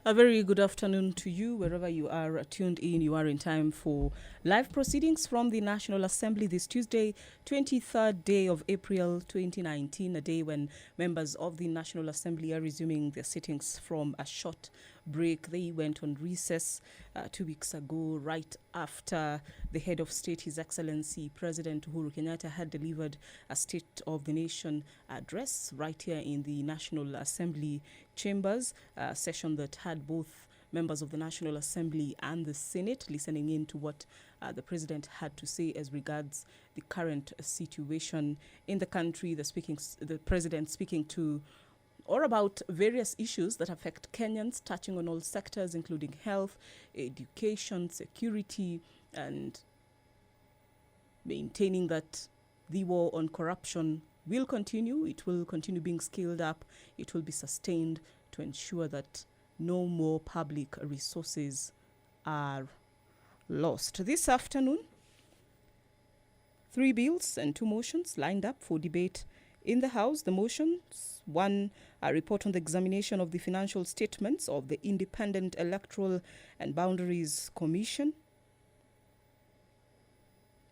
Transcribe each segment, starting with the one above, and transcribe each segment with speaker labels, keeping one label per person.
Speaker 1: A very good afternoon to you, wherever you are tuned in. You are in time for live proceedings from the National Assembly this Tuesday, 23rd day of April 2019, a day when members of the National Assembly are resuming their sittings from a short break. They went on recess 2 weeks ago, right after the head of state, His Excellency President Uhuru Kenyatta, had delivered a State of the Nation address right here in the National Assembly chambers, a session that had both members of the National Assembly and the Senate listening in to what the President had to say as regards the current situation in the country. The President speaking to or about various issues that affect Kenyans, touching on all sectors, including health, education, security, and maintaining that the war on corruption will continue. It will continue being scaled up. It will be sustained to ensure that no more public resources are lost. This afternoon, 3 bills and 2 motions lined up for debate in the House. The motions: 1, a report on the examination of the financial statements of the Independent Electoral and Boundaries Commission.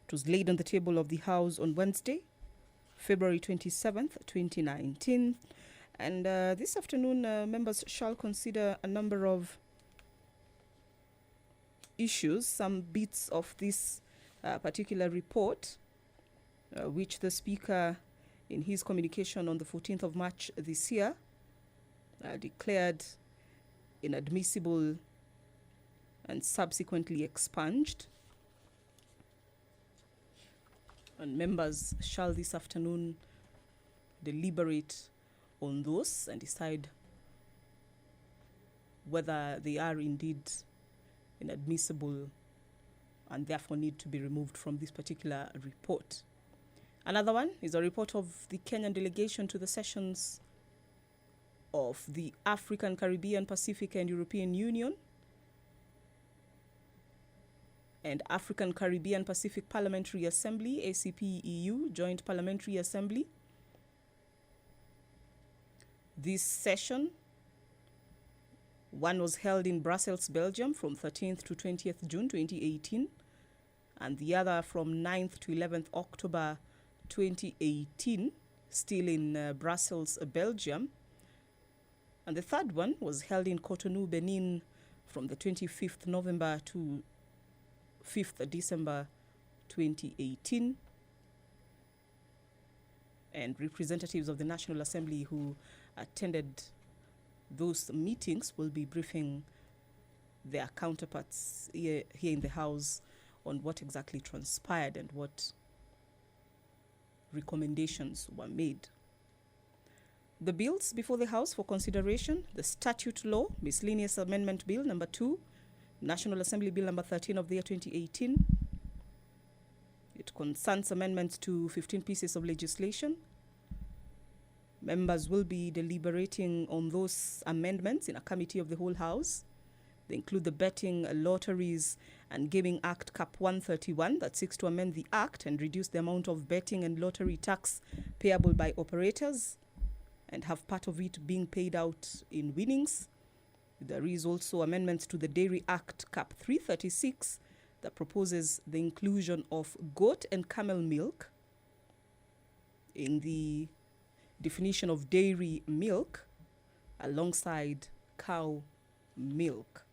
Speaker 1: It was laid on the table of the House on Wednesday, February 27th, 2019. And this afternoon, members shall consider a number of issues, some bits of this particular report, which the Speaker, in his communication on the 14th of March this year, declared inadmissible and subsequently expunged. And members shall this afternoon deliberate on those and decide whether they are indeed inadmissible and therefore need to be removed from this particular report. Another one is a report of the Kenyan delegation to the sessions of the African, Caribbean, Pacific and European Union and African, Caribbean, Pacific Parliamentary Assembly, ACP-EU Joint Parliamentary Assembly. This session, one was held in Brussels, Belgium from 13th to 20th June 2018, and the other from 9th to 11th October 2018, still in Brussels, Belgium. And the third one was held in Cotonou, Benin from the 25th November to 5th December 2018. And representatives of the National Assembly who attended those meetings will be briefing their counterparts here in the House on what exactly transpired and what recommendations were made. The bills before the House for consideration: the Statute Law Miscellaneous Amendment Bill number 2, National Assembly Bill number 13 of the year 2018. It concerns amendments to 15 pieces of legislation. Members will be deliberating on those amendments in a committee of the whole House. They include the Betting, Lotteries and Gaming Act Cap 131 that seeks to amend the Act and reduce the amount of betting and lottery tax payable by operators and have part of it being paid out in winnings. There is also amendments to the Dairy Act Cap 336 that proposes the inclusion of goat and camel milk in the definition of dairy milk alongside cow milk.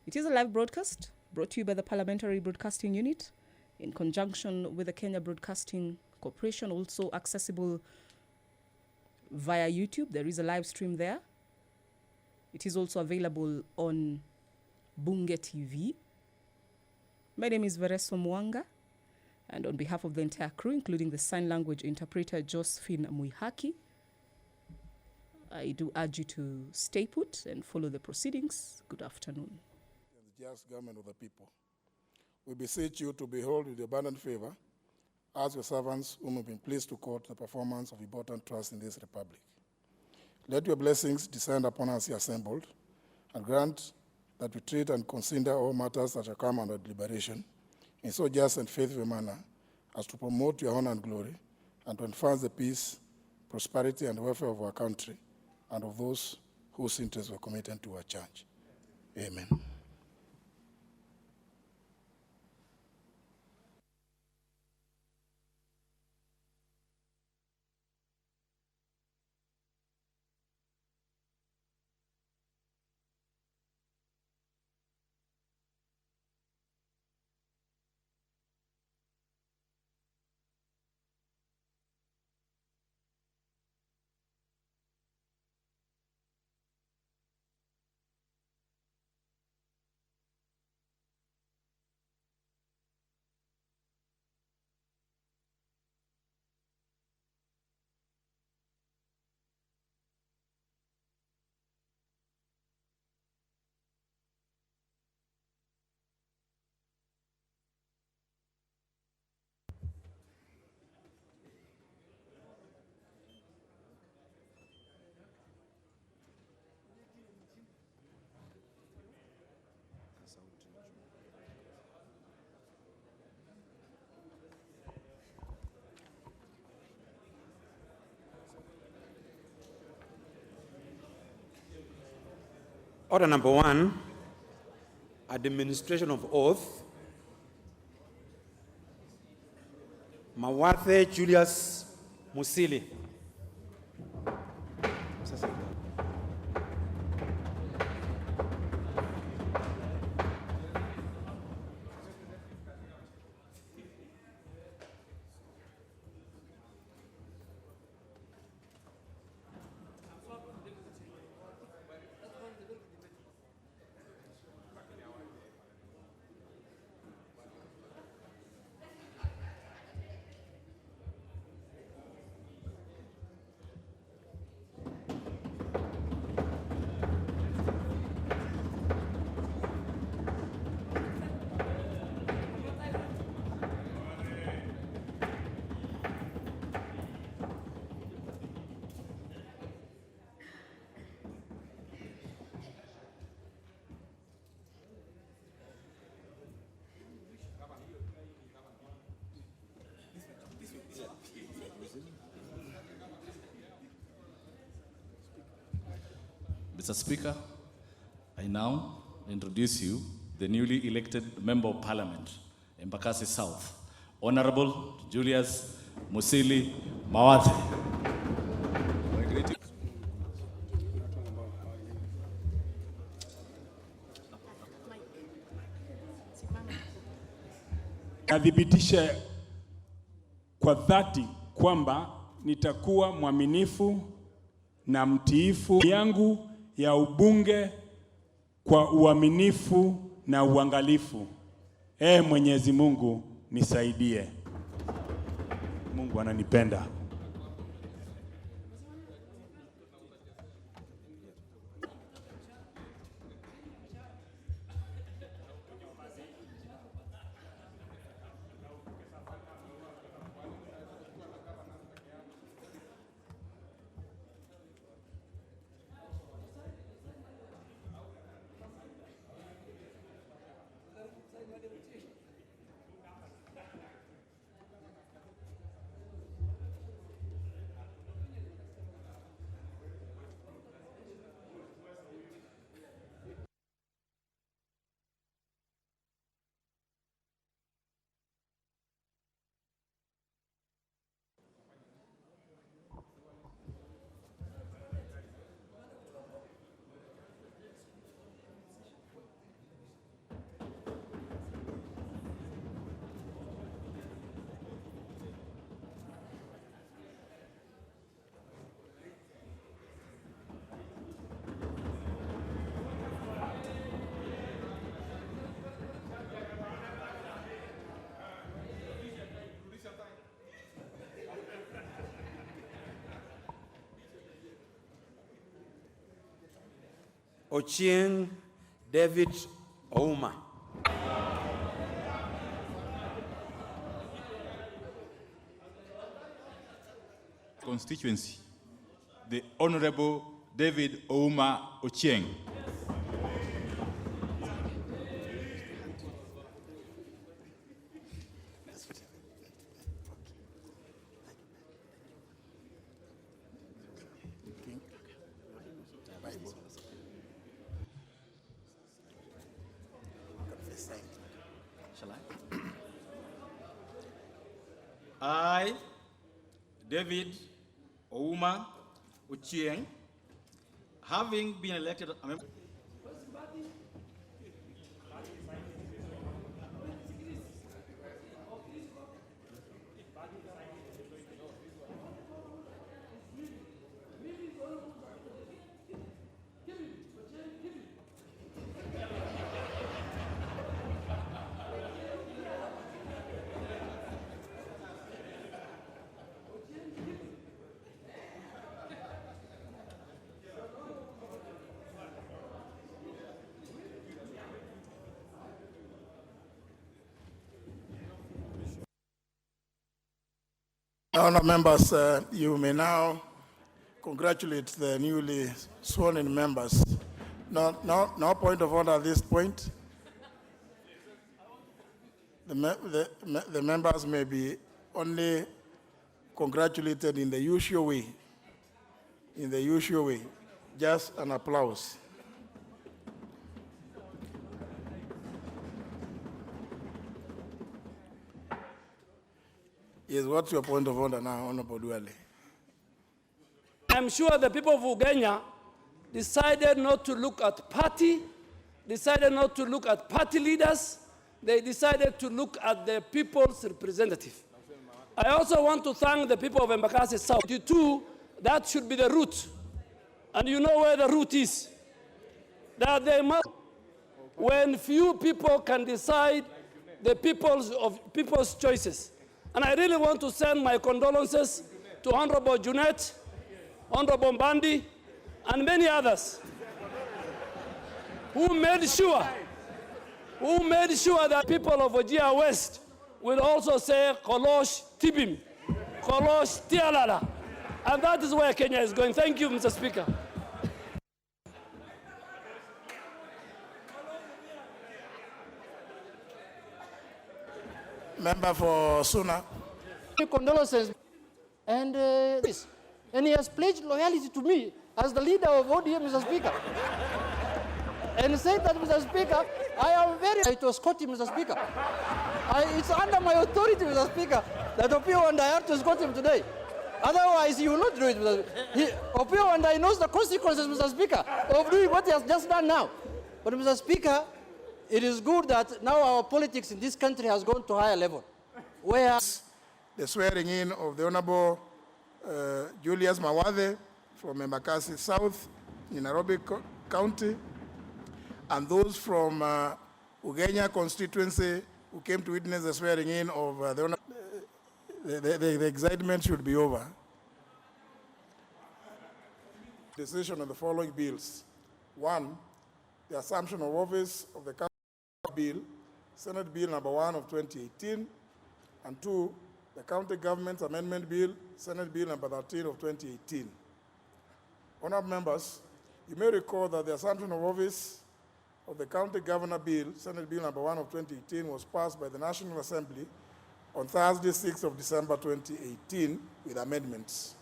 Speaker 1: It is a live broadcast brought to you by the Parliamentary Broadcasting Unit in conjunction with the Kenya Broadcasting Corporation, also accessible via YouTube. There is a live stream there. It is also available on Bunge TV. My name is Vereso Mwanga, and on behalf of the entire crew, including the sign language interpreter Josephine Muihaki, I do urge you to stay put and follow the proceedings. Good afternoon.
Speaker 2: The just government of the people. We beseech you to behold with abundant favor as your servants whom have been pleased to court the performance of important trusts in this republic. Let your blessings descend upon us here assembled, and grant that we treat and consider all matters that shall come under deliberation in so just and faithful a manner as to promote your honor and glory, and to enhance the peace, prosperity, and welfare of our country and of those whose interests were committed to our charge. Amen.
Speaker 3: Order number 1, administration of oath. Mawathe Julius Musili.
Speaker 4: Mr. Speaker, I now introduce you the newly elected Member of Parliament, Embakasi South, Honourable Julius Musili Mawathe.
Speaker 5: Nadhibitisha kwa dhati kwamba nitakuwa mwaminifu na mtiifu yangu ya ubunge kwa uaminifu na uangalifu. Mwenyezi Mungu nisaidie. Mungu ananipenda.
Speaker 3: Ochieng David Ouma.
Speaker 6: Constituency, the Honourable David Ouma Ochieng.
Speaker 3: Shall I, David Ouma Ochieng, having been elected a member.
Speaker 2: Honourable members, you may now congratulate the newly sworn-in members. No point of order at this point. The members may be only congratulated in the usual way. In the usual way, just an applause. Yes, what's your point of order now, Honourable Duale?
Speaker 7: I'm sure the people of Uganda decided not to look at party, decided not to look at party leaders, they decided to look at the people's representative. I also want to thank the people of Embakasi South. 22, that should be the route. And you know where the route is. That they must, when few people can decide the people's choices. And I really want to send my condolences to Honourable Junet, Honourable Mbandi, and many others who made sure that people of Wajir West will also say Kolosh Tibim, Kolosh Tialala. And that is where Kenya is going. Thank you, Mr. Speaker.
Speaker 2: Member for Suna.
Speaker 8: Condolences and this. And he has pledged loyalty to me as the leader of ODM, Mr. Speaker. And said that, Mr. Speaker, I am very to escort him, Mr. Speaker. It's under my authority, Mr. Speaker, that Opio and I have to escort him today. Otherwise, he will not do it. Opio and I knows the consequences, Mr. Speaker, of doing what he has just done now. But, Mr. Speaker, it is good that now our politics in this country has gone to a higher level. Where
Speaker 2: the swearing in of the Honourable Julius Mawathe from Embakasi South in Nairobi County, and those from Ugenya constituency who came to witness the swearing in of the Honourable. The excitement should be over. Decision on the following bills. 1, the assumption of office of the County Bill, Senate Bill number 1 of 2018, and 2, the County Government Amendment Bill, Senate Bill number 13 of 2018. Honourable members, you may recall that the assumption of office of the County Governor Bill, Senate Bill number 1 of 2018, was passed by the National Assembly on Thursday, 6th of December 2018, with amendments.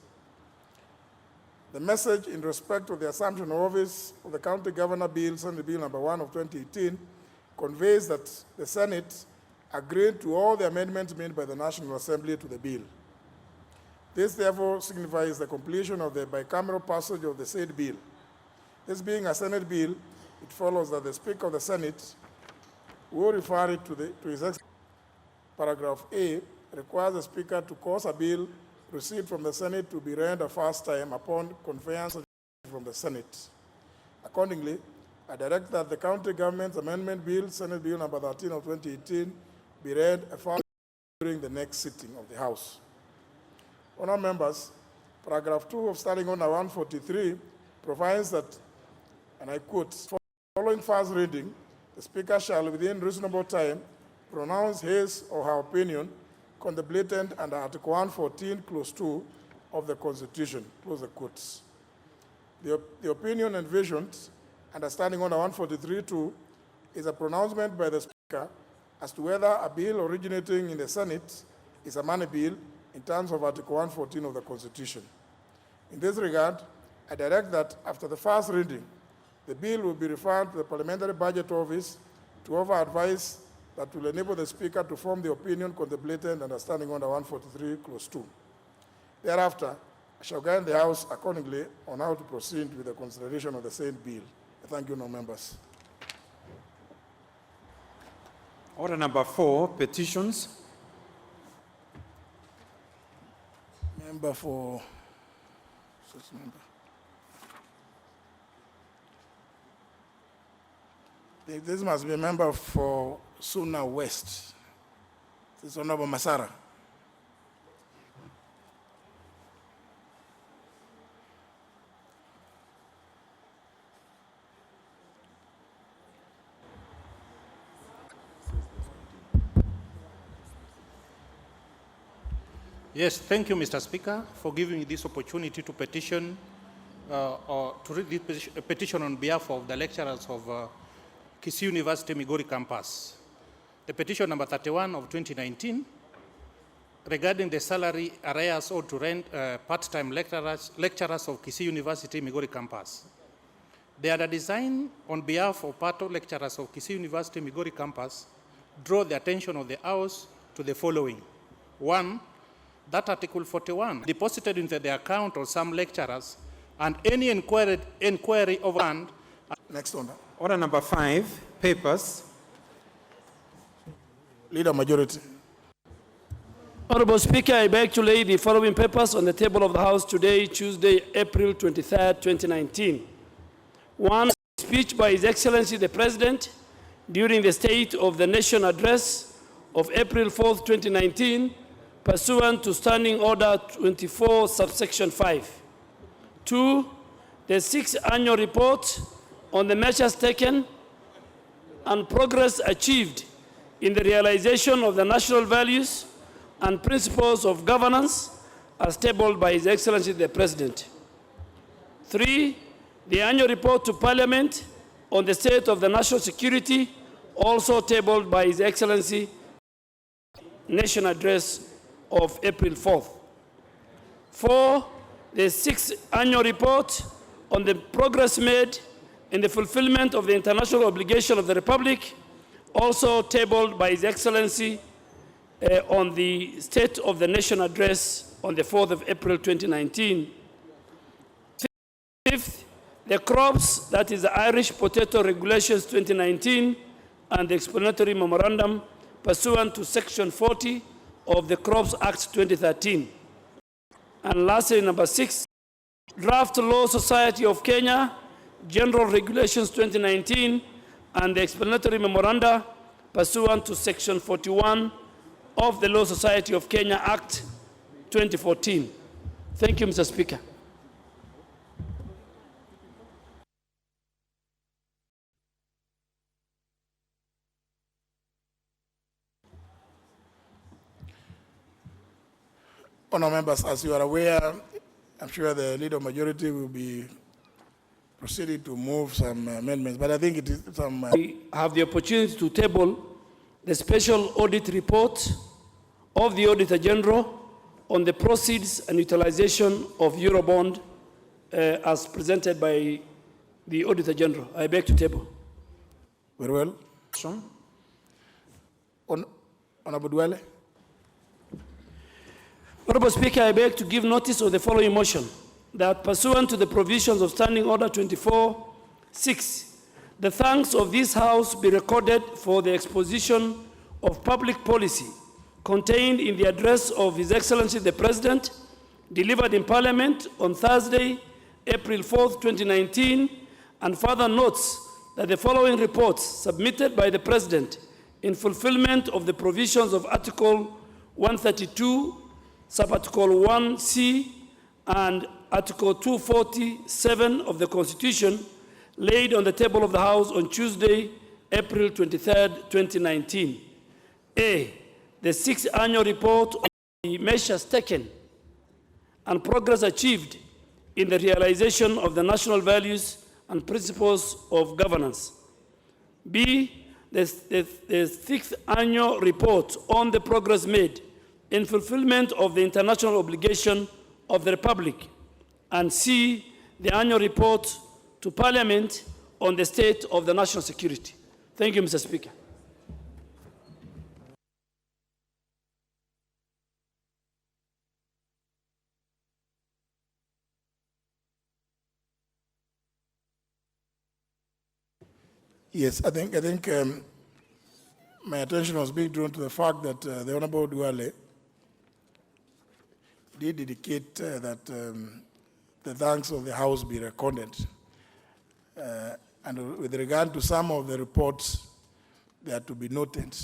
Speaker 2: The message in respect of the assumption of office of the County Governor Bill, Senate Bill number 1 of 2018, conveys that the Senate agreed to all the amendments made by the National Assembly to the bill. This therefore signifies the completion of the bicameral passage of the said bill. This being a Senate bill, it follows that the Speaker of the Senate will refer it to his excellency. Paragraph A requires the Speaker to cause a bill received from the Senate to be read a first time upon conveyance from the Senate. Accordingly, I direct that the County Government Amendment Bill, Senate Bill number 13 of 2018, be read a first during the next sitting of the House. Honourable members, paragraph 2 of Standing Order 143 provides that, and I quote, following first reading, the Speaker shall within reasonable time pronounce his or her opinion contemplated under Article 114, Clause 2 of the Constitution, close the quotes. The opinion envisioned under Standing Order 143.2 is a pronouncement by the Speaker as to whether a bill originating in the Senate is a money bill in terms of Article 114 of the Constitution. In this regard, I direct that after the first reading, the bill will be referred to the Parliamentary Budget Office to offer advice that will enable the Speaker to form the opinion contemplated under Standing Order 143, Clause 2. Thereafter, I shall guide the House accordingly on how to proceed with the consideration of the same bill. I thank you, no members.
Speaker 9: Order number 4, petitions.
Speaker 2: Member for... Member. This must be a member for Suna West. This is Honourable Masara.
Speaker 10: Yes, thank you, Mr. Speaker, for giving me this opportunity to petition or to read this petition on behalf of the lecturers of Kisii University Migori campus. The petition number 31 of 2019 regarding the salary arrears owed to part-time lecturers of Kisii University Migori campus. They are designed on behalf of part lecturers of Kisii University Migori campus draw the attention of the House to the following. 1, that Article 41 deposited into the account of some lecturers and any inquiry of land.
Speaker 2: Next order.
Speaker 9: Order number 5, papers.
Speaker 2: Leader Majority.
Speaker 7: Honourable Speaker, I beg to lay the following papers on the table of the House today, Tuesday, April 23rd, 2019. 1, speech by His Excellency the President during the State of the Nation address of April 4th, 2019, pursuant to Standing Order 24, subsection 5. 2, the 6th annual report on the measures taken and progress achieved in the realization of the national values and principles of governance as tabled by His Excellency the President. 3, the annual report to Parliament on the state of the national security, also tabled by His Excellency Nation Address of April 4th. 4, the 6th annual report on the progress made in the fulfillment of the international obligation of the Republic, also tabled by His Excellency on the State of the Nation Address on the 4th of April 2019. 5th, the crops, that is the Irish Potato Regulations 2019 and the explanatory memorandum pursuant to Section 40 of the Crops Act 2013. And lastly, number 6, Draft Law Society of Kenya, General Regulations 2019, and the explanatory memoranda pursuant to Section 41 of the Law Society of Kenya Act 2014. Thank you, Mr. Speaker.
Speaker 2: Honourable members, as you are aware, I'm sure the Leader Majority will be proceeding to move some amendments, but I think it is some...
Speaker 7: We have the opportunity to table the special audit report of the Auditor General on the proceeds and utilization of Eurobond as presented by the Auditor General. I beg to table.
Speaker 2: Very well. Honourable Dwele.
Speaker 7: Honourable Speaker, I beg to give notice of the following motion, that pursuant to the provisions of Standing Order 24-6, the thanks of this House be recorded for the exposition of public policy contained in the address of His Excellency the President, delivered in Parliament on Thursday, April 4th, 2019, and further notes that the following reports submitted by the President in fulfillment of the provisions of Article 132, Sub-Article 1C, and Article 247 of the Constitution, laid on the table of the House on Tuesday, April 23rd, 2019. A, the 6th annual report on the measures taken and progress achieved in the realization of the national values and principles of governance. B, the 6th annual report on the progress made in fulfillment of the international obligation of the Republic. And C, the annual report to Parliament on the state of the national security. Thank you, Mr. Speaker.
Speaker 2: Yes, I think my attention was being drawn to the fact that the Honourable Duale did indicate that the thanks of the House be recorded. And with regard to some of the reports, they are to be noted.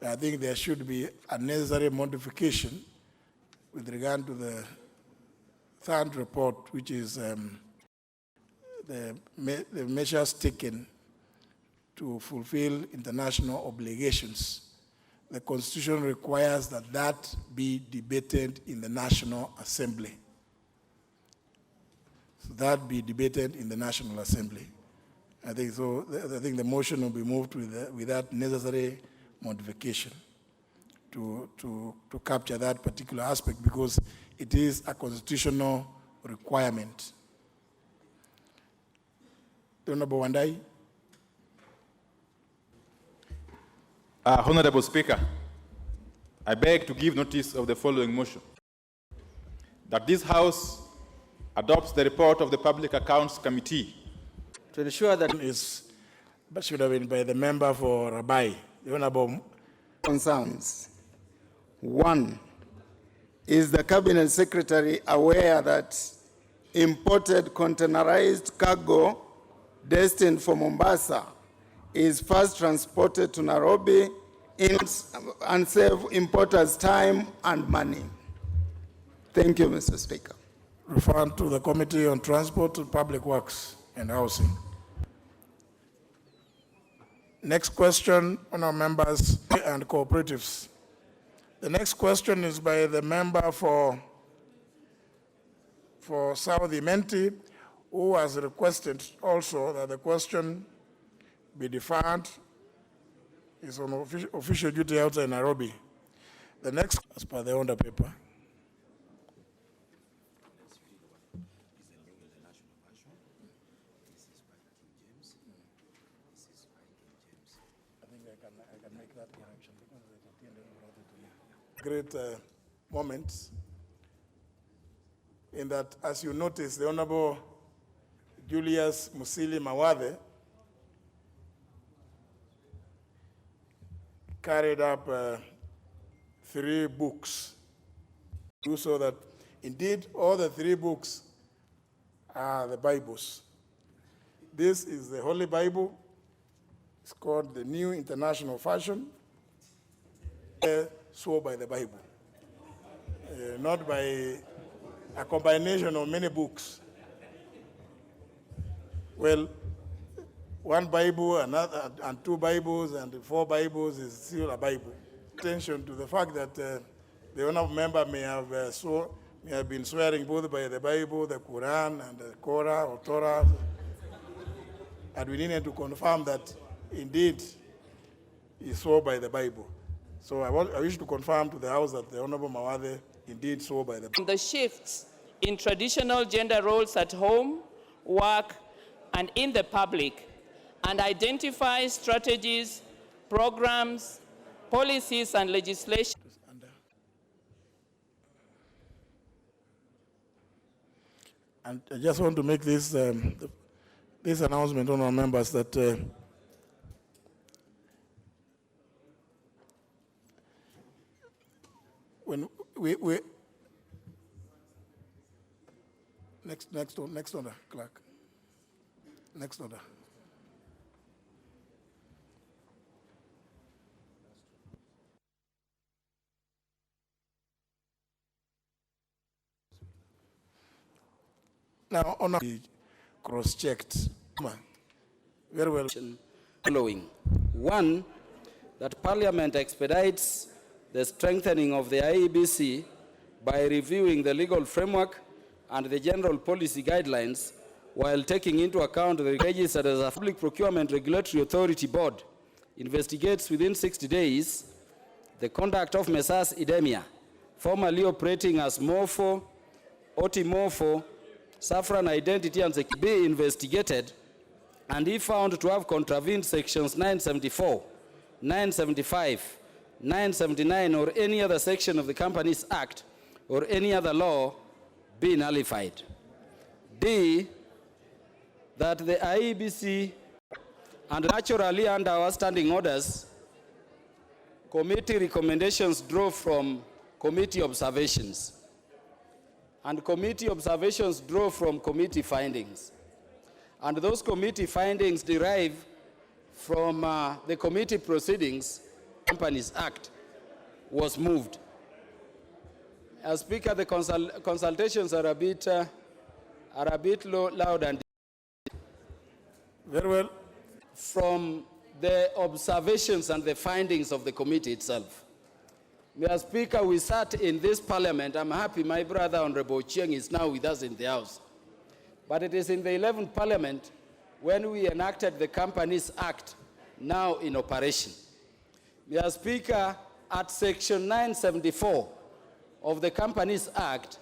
Speaker 2: I think there should be a necessary modification with regard to the third report, which is the measures taken to fulfill international obligations. The Constitution requires that that be debated in the National Assembly. So that be debated in the National Assembly. I think so. I think the motion will be moved with that necessary modification to capture that particular aspect, because it is a constitutional requirement. Honourable Wandai.
Speaker 6: Honourable Speaker, I beg to give notice of the following motion. That this House adopts the report of the Public Accounts Committee
Speaker 2: To ensure that should have been by the member for Rabai, the Honourable.
Speaker 11: Concerns. One, is the Cabinet Secretary aware that imported containerized cargo destined for Mombasa is first transported to Nairobi and save importers time and money? Thank you, Mr. Speaker.
Speaker 2: Referred to the Committee on Transport, Public Works and Housing. Next question, honourable members and cooperatives. The next question is by the member for South Imenti, who has requested also that the question be deferred. Is on official duty outside Nairobi. The next, as per the order paper. Great moment in that, as you notice, the Honourable Julius Musili Mawathe carried up 3 books. Do so that indeed all the 3 books are the Bibles. This is the Holy Bible. It's called the New International Version. Swore by the Bible, not by a combination of many books. Well, 1 Bible, another, and 2 Bibles, and 4 Bibles is still a Bible. Attention to the fact that the honourable member may have been swearing both by the Bible, the Quran, and the Korah or Torah, and we needed to confirm that indeed he swore by the Bible. So I wish to confirm to the House that the Honourable Mawathe indeed swore by the Bible.
Speaker 12: The shifts in traditional gender roles at home, work, and in the public, and identify strategies, programs, policies, and legislation.
Speaker 2: And I just want to make this, this announcement on our members that when we next order, clerk. Next order. Now, on cross-checked. Very well.
Speaker 7: Following. 1, that Parliament expedites the strengthening of the IEBC by reviewing the legal framework and the general policy guidelines while taking into account the registered as a Public Procurement Regulatory Authority Board investigates within 60 days the conduct of Messrs. Idemia, formerly operating as Morpho, Otimorpho, Saffron Identity and Security, be investigated, and if found to have contravened sections 974, 975, 979 or any other section of the Companies Act or any other law, be nullified. D, that the IEBC
Speaker 13: And naturally, under our standing orders, committee recommendations draw from committee observations. And committee observations draw from committee findings. And those committee findings derive from the committee proceedings. Companies Act was moved. As Speaker, the consultations are a bit loud and
Speaker 2: very well.
Speaker 13: From the observations and the findings of the committee itself. Mr. Speaker, we sat in this parliament. I'm happy my brother Honourable Chieng is now with us in the House. But it is in the 11th Parliament when we enacted the Companies Act, now in operation. Mr. Speaker, at Section 974 of the Companies Act,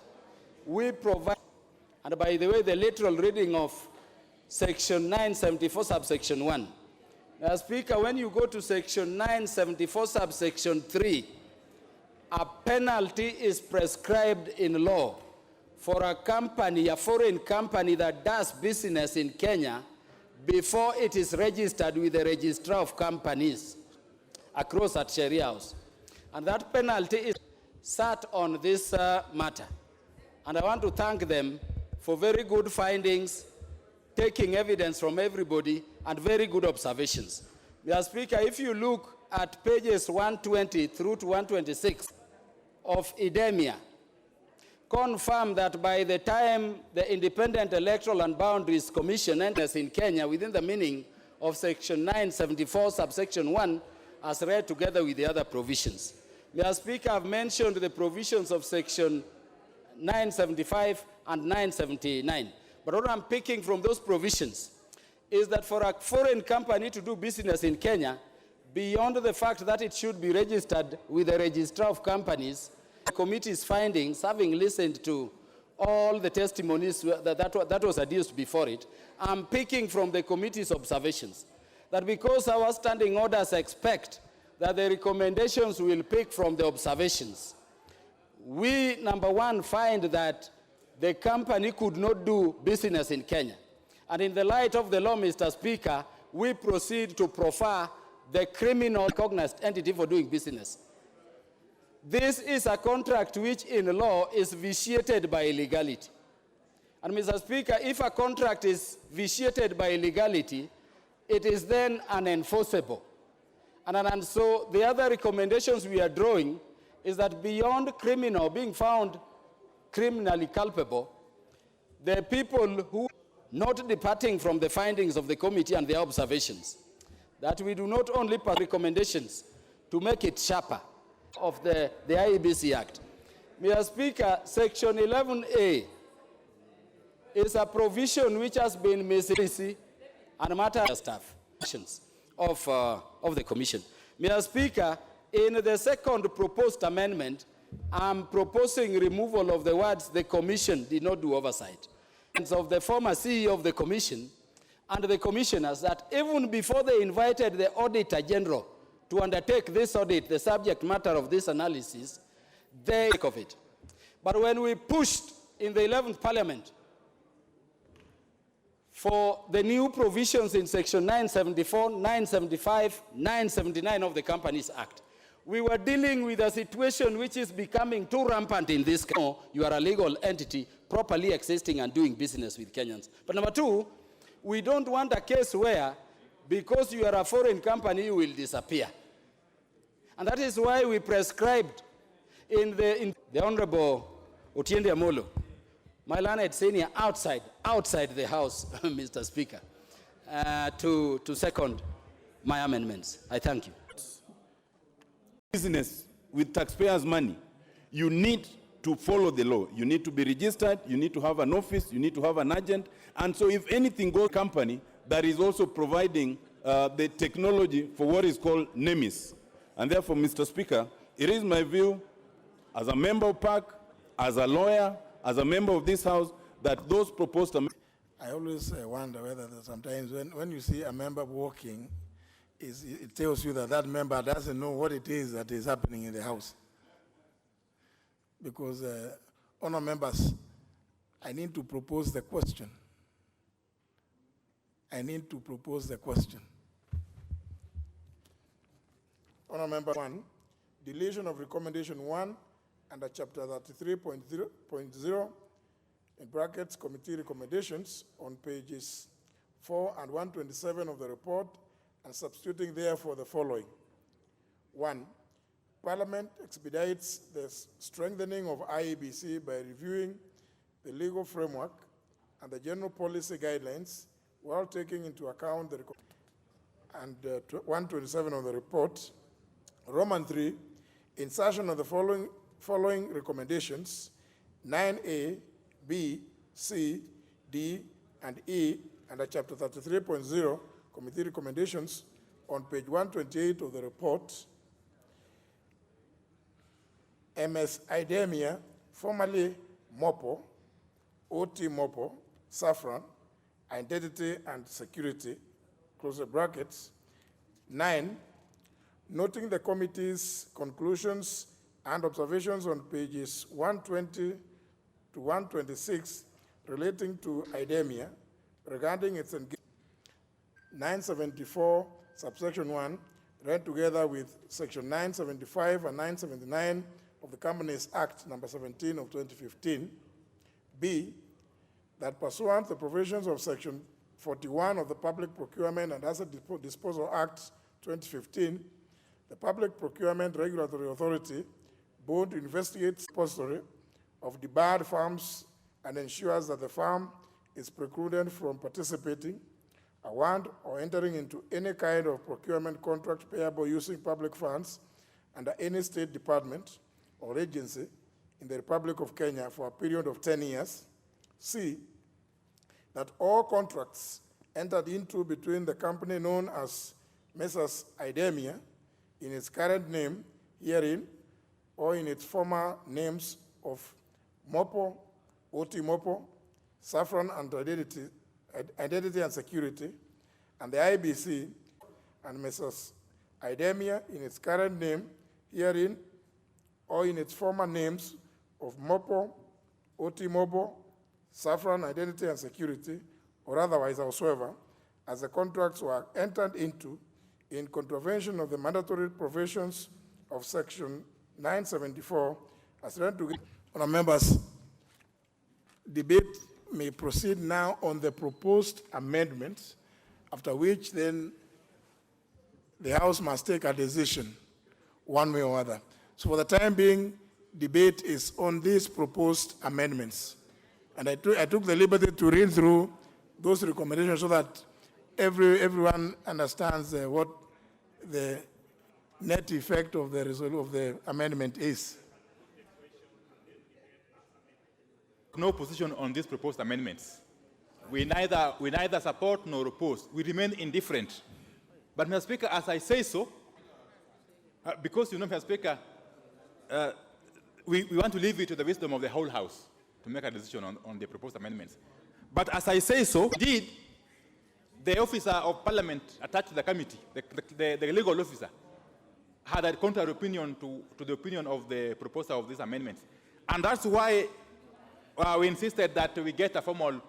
Speaker 13: we provide, and by the way, the literal reading of Section 974, subsection 1. Mr. Speaker, when you go to Section 974, subsection 3, a penalty is prescribed in law for a company, a foreign company that does business in Kenya before it is registered with the Registrar of Companies across at Sharia House. And that penalty is sat on this matter. And I want to thank them for very good findings, taking evidence from everybody, and very good observations. Mr. Speaker, if you look at pages 120 through to 126 of IDEMIA, confirm that by the time the Independent Electoral and Boundaries Commission enters in Kenya within the meaning of Section 974, subsection 1, as read together with the other provisions. Mr. Speaker, I've mentioned the provisions of Section 975 and 979. But what I'm picking from those provisions is that for a foreign company to do business in Kenya, beyond the fact that it should be registered with the Registrar of Companies, the committee's findings, having listened to all the testimonies that was adduced before it, I'm picking from the committee's observations that because our standing orders expect that the recommendations will pick from the observations, we, number one, find that the company could not do business in Kenya. And in the light of the law, Mr. Speaker, we proceed to proffer the criminal recognized entity for doing business. This is a contract which in law is vitiated by illegality. And Mr. Speaker, if a contract is vitiated by illegality, it is then unenforceable. And so the other recommendations we are drawing is that beyond criminal being found criminally culpable, the people who are not departing from the findings of the committee and their observations, that we do not only pass recommendations to make it sharper of the IEBC Act. Mr. Speaker, Section 11A is a provision which has been misused and matter staff of the Commission. Mr. Speaker, in the second proposed amendment, I'm proposing removal of the words "the Commission did not do oversight" of the former CEO of the Commission and the commissioners, that even before they invited the Auditor General to undertake this audit, the subject matter of this analysis, they take of it. But when we pushed in the 11th Parliament for the new provisions in Section 974, 975, 979 of the Companies Act, we were dealing with a situation which is becoming too rampant in this country. You are a legal entity properly existing and doing business with Kenyans. But number two, we don't want a case where, because you are a foreign company, you will disappear. And that is why we prescribed in the Honourable Otiende Amolo, my learned senior, outside the House, Mr. Speaker, to second my amendments. I thank you.
Speaker 14: Business with taxpayers' money, you need to follow the law. You need to be registered, you need to have an office, you need to have an agent. And so if anything goes company that is also providing the technology for what is called NEMIS. And therefore, Mr. Speaker, it is my view as a member of PAC, as a lawyer, as a member of this House, that those proposed amendments.
Speaker 2: I always wonder whether sometimes when you see a member walking, it tells you that that member doesn't know what it is that is happening in the House. Because, honour members, I need to propose the question. I need to propose the question. Honourable Member 1, deletion of recommendation 1 under chapter 33.0 in brackets committee recommendations on pages 4 and 127 of the report, and substituting therefore the following. 1. Parliament expedites the strengthening of IEBC by reviewing the legal framework and the general policy guidelines while taking into account the 127 of the report. Roman 3, insertion of the following recommendations: 9A, B, C, D, and E under chapter 33.0 committee recommendations on page 128 of the report. MS Idemia, formerly MOPO, OT MOPO, Saffron, Identity and Security, close the brackets. 9, noting the committee's conclusions and observations on pages 120 to 126 relating to Idemia regarding its engagement. 974, subsection 1, read together with section 975 and 979 of the Companies Act number 17 of 2015. B, that pursuant to the provisions of section 41 of the Public Procurement and Asset Disposal Act 2015, the Public Procurement Regulatory Authority board investigates the repository of debarred firms and ensures that the firm is precluded from participating, award, or entering into any kind of procurement contract payable using public funds under any state department or agency in the Republic of Kenya for a period of 10 years. C, that all contracts entered into between the company known as Messrs. Idemia in its current name herein or in its former names of MOPO, OT MOPO, Saffron and Identity and Security, and the IBC, and Messrs. Idemia in its current name herein or in its former names of MOPO, OT MOPO, Saffron, Identity and Security, or otherwise howsoever, as the contracts were entered into in contravention of the mandatory provisions of section 974, as read to Honourable members, debate may proceed now on the proposed amendments, after which then the House must take a decision one way or other. So for the time being, debate is on these proposed amendments. And I took the liberty to read through those recommendations so that everyone understands what the net effect of the amendment is.
Speaker 6: No position on these proposed amendments. We neither support nor oppose. We remain indifferent. But, Mr. Speaker, as I say so, because you know, Mr. Speaker, we want to leave it to the wisdom of the whole House to make a decision on the proposed amendments. But as I say so, indeed, the officer of Parliament attached to the committee, the legal officer, had a contrary opinion to the opinion of the proposer of these amendments. And that's why we insisted that we get a formal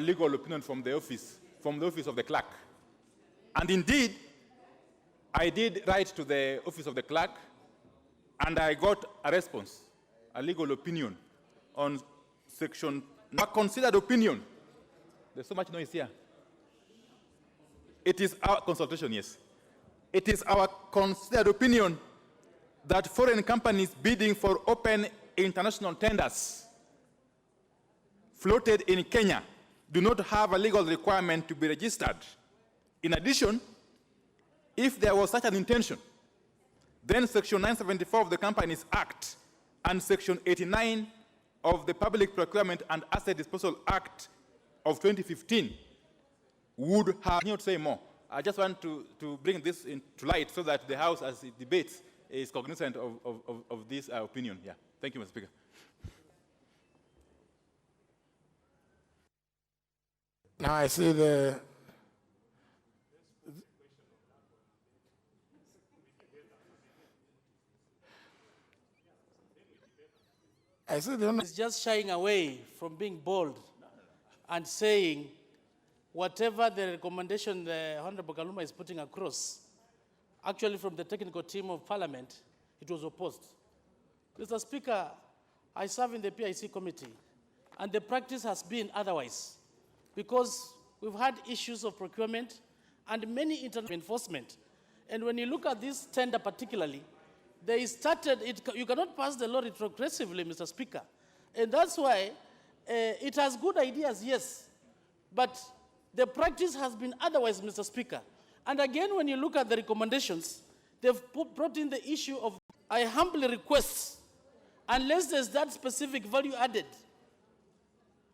Speaker 6: legal opinion from the office of the clerk. And indeed, I did write to the office of the clerk, and I got a response, a legal opinion on section, a considered opinion. There's so much noise here. It is our consultation, yes. It is our considered opinion that foreign companies bidding for open international tenders floated in Kenya do not have a legal requirement to be registered. In addition, if there was such an intention, then Section 974 of the Companies Act and Section 89 of the Public Procurement and Asset Disposal Act of 2015 would have not say more. I just want to bring this into light so that the House, as it debates, is cognizant of this opinion. Yeah. Thank you, Mr. Speaker.
Speaker 2: Now I see the
Speaker 8: It's just shying away from being bold and saying whatever the recommendation the Honourable Kaluma is putting across,
Speaker 10: actually from the technical team of Parliament, it was opposed. Mr. Speaker, I serve in the PIC committee, and the practice has been otherwise, because we've had issues of procurement and many internal enforcement. And when you look at this tender particularly, they started, you cannot pass the law retrogressively, Mr. Speaker. And that's why it has good ideas, yes, but the practice has been otherwise, Mr. Speaker. And again, when you look at the recommendations, they've brought in the issue of, I humbly request, unless there's that specific value added,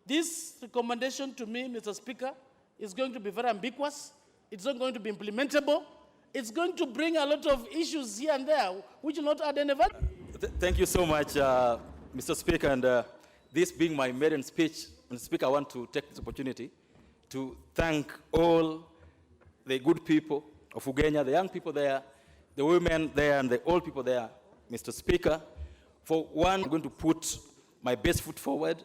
Speaker 10: this recommendation to me, Mr. Speaker, is going to be very ambiguous. It's not going to be implementable. It's going to bring a lot of issues here and there, which will not add any value.
Speaker 3: Thank you so much, Mr. Speaker. And this being my maiden speech, Mr. Speaker, I want to take this opportunity to thank all the good people of Ugenya, the young people there, the women there, and the old people there, Mr. Speaker. For one, I'm going to put my best foot forward.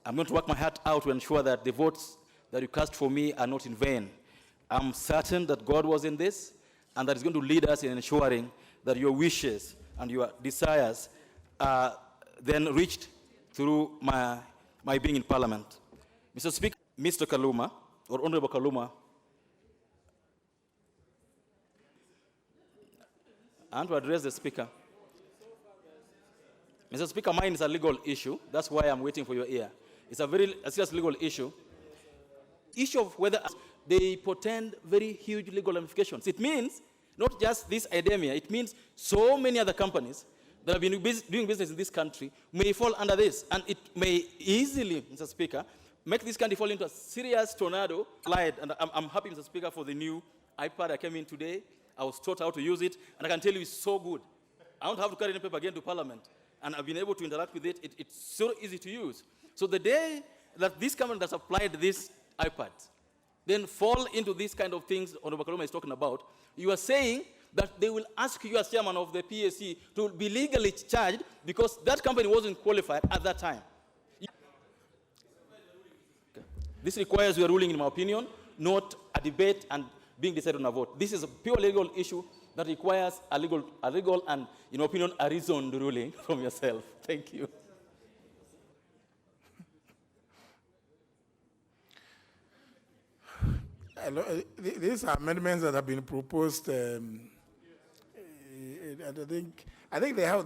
Speaker 3: I'm going to work my heart out to ensure that the votes that you cast for me are not in vain. I'm certain that God was in this, and that is going to lead us in ensuring that your wishes and your desires are then reached through my being in Parliament. Mr. Speaker, Mr. Kaluma, or Honourable Kaluma, I want to address the Speaker. Mr. Speaker, mine is a legal issue. That's why I'm waiting for your ear. It's a serious legal issue. Issue of whether they portend very huge legal ramifications. It means not just this idemia, it means so many other companies that have been doing business in this country may fall under this. And it may easily, Mr. Speaker, make this country fall into a serious tornado. And I'm happy, Mr. Speaker, for the new iPad I came in today. I was taught how to use it, and I can tell you it's so good. I don't have to carry any paper again to Parliament, and I've been able to interact with it. It's so easy to use. So the day that this company that supplied this iPad then fall into these kind of things Honourable Kaluma is talking about, you are saying that they will ask you as chairman of the PAC to be legally charged because that company wasn't qualified at that time. This requires your ruling, in my opinion, not a debate and being decided on a vote. This is a pure legal issue that requires a legal and, in my opinion, a reasoned ruling from yourself. Thank you.
Speaker 2: These are amendments that have been proposed. I think they have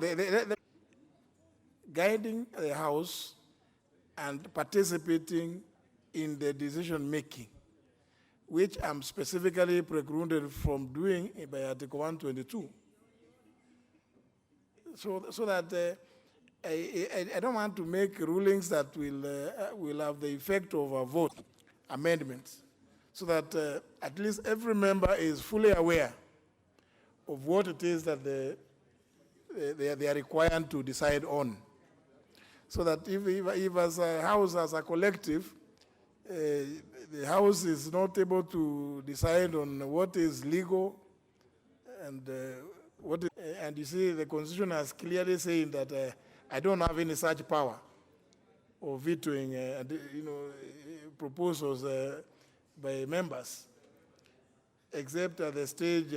Speaker 2: guiding the House and participating in the decision making, which I'm specifically precluded from doing by Article 122. So that I don't want to make rulings that will have the effect of a vote amendments, so that at least every member is fully aware of what it is that they are required to decide on. So that if as a House, as a collective, the House is not able to decide on what is legal and and you see the Constitution has clearly saying that I don't have any such power of vetoing proposals by members, except at the stage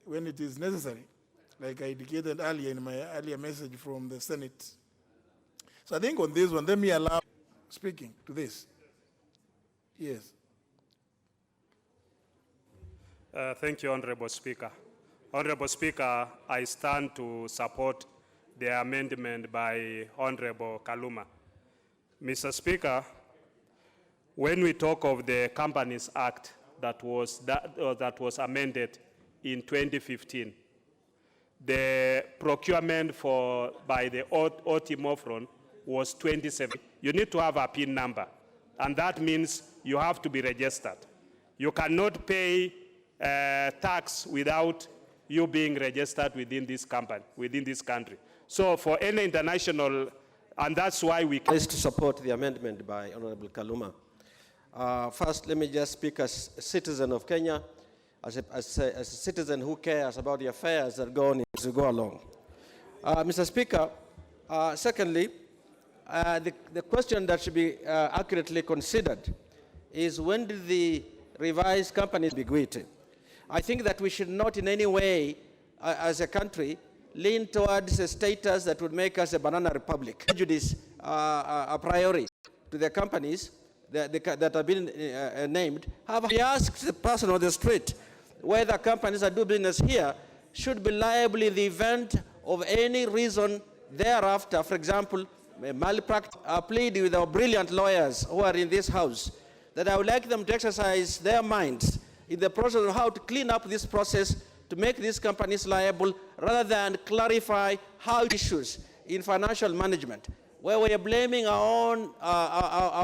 Speaker 2: when it is necessary, like I indicated earlier in my earlier message from the Senate. So I think on this one, let me allow speaking to this. Yes.
Speaker 15: Thank you, Honourable Speaker. Honourable Speaker, I stand to support the amendment by Honourable Kaluma. Mr. Speaker, when we talk of the Companies Act that was amended in 2015, the procurement by the Otimofron was 27. You need to have a PIN number, and that means you have to be registered. You cannot pay tax without you being registered within this company, within this country. So for any international, and that's why we can...
Speaker 16: to support the amendment by Honourable Kaluma. First, let me just speak as a citizen of Kenya, as a citizen who cares about the affairs that go on as we go along. Mr. Speaker, secondly, the question that should be accurately considered is when did the revised company ambiguity? I think that we should not in any way, as a country, lean towards a status that would make us a banana republic. Prejudice a priori to the companies that have been named. Have we asked the person on the street whether companies that do business here should be liable in the event of any reason thereafter, for example, malpractice? I plead with our brilliant lawyers who are in this house that I would like them to exercise their minds in the process of how to clean up this process to make these companies liable, rather than clarify how issues in financial management, where we are blaming our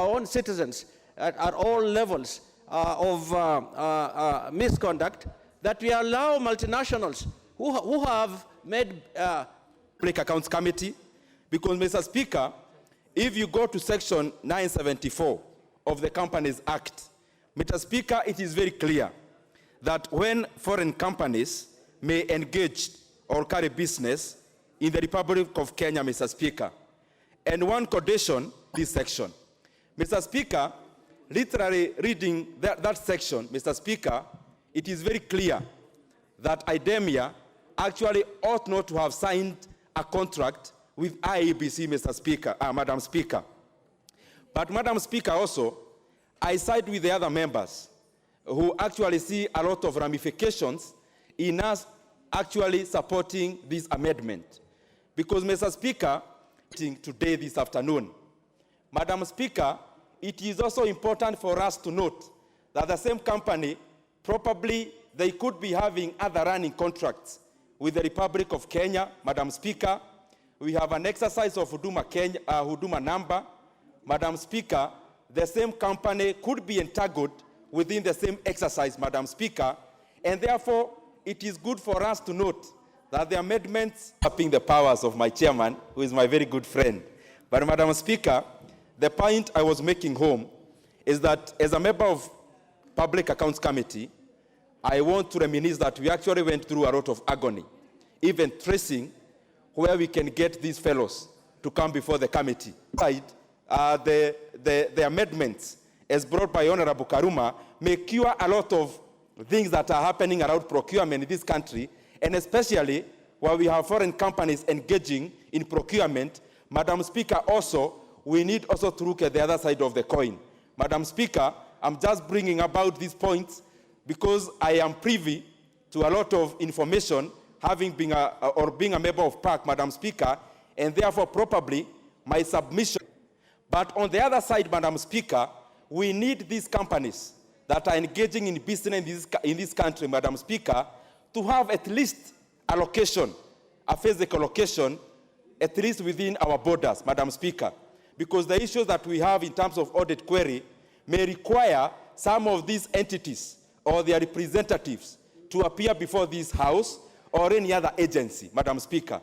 Speaker 16: own citizens at all levels of misconduct, that we allow multinationals who have made
Speaker 14: Public Accounts Committee, because, Mr. Speaker, if you go to section 974 of the Companies Act, Mr. Speaker, it is very clear that when foreign companies may engage or carry business in the Republic of Kenya, Mr. Speaker, and one condition, this section. Mr. Speaker, literally reading that section, Mr. Speaker, it is very clear that IDEMIA actually ought not to have signed a contract with IEBC, Mr. Speaker, Madam Speaker. But, Madam Speaker, also, I side with the other members who actually see a lot of ramifications in us actually supporting this amendment. Because, Mr. Speaker, today, this afternoon, Madam Speaker, it is also important for us to note that the same company, probably they could be having other running contracts with the Republic of Kenya. Madam Speaker, we have an exercise of Huduma number. Madam Speaker, the same company could be entangled within the same exercise, Madam Speaker, and therefore it is good for us to note that the amendments upping the powers of my chairman, who is my very good friend. But, Madam Speaker, the point I was making home is that as a member of Public Accounts Committee, I want to reminisce that we actually went through a lot of agony, even tracing where we can get these fellows to come before the committee. The amendments, as brought by Honourable Karuma, may cure a lot of things that are happening around procurement in this country, and especially where we have foreign companies engaging in procurement. Madam Speaker, also, we need also to look at the other side of the coin. Madam Speaker, I'm just bringing about these points because I am privy to a lot of information, having been being a member of PAC, Madam Speaker, and therefore probably my submission. But on the other side, Madam Speaker, we need these companies that are engaging in business in this country, Madam Speaker, to have at least a location, a physical location, at least within our borders, Madam Speaker. Because the issues that we have in terms of audit query may require some of these entities or their representatives to appear before this House or any other agency, Madam Speaker.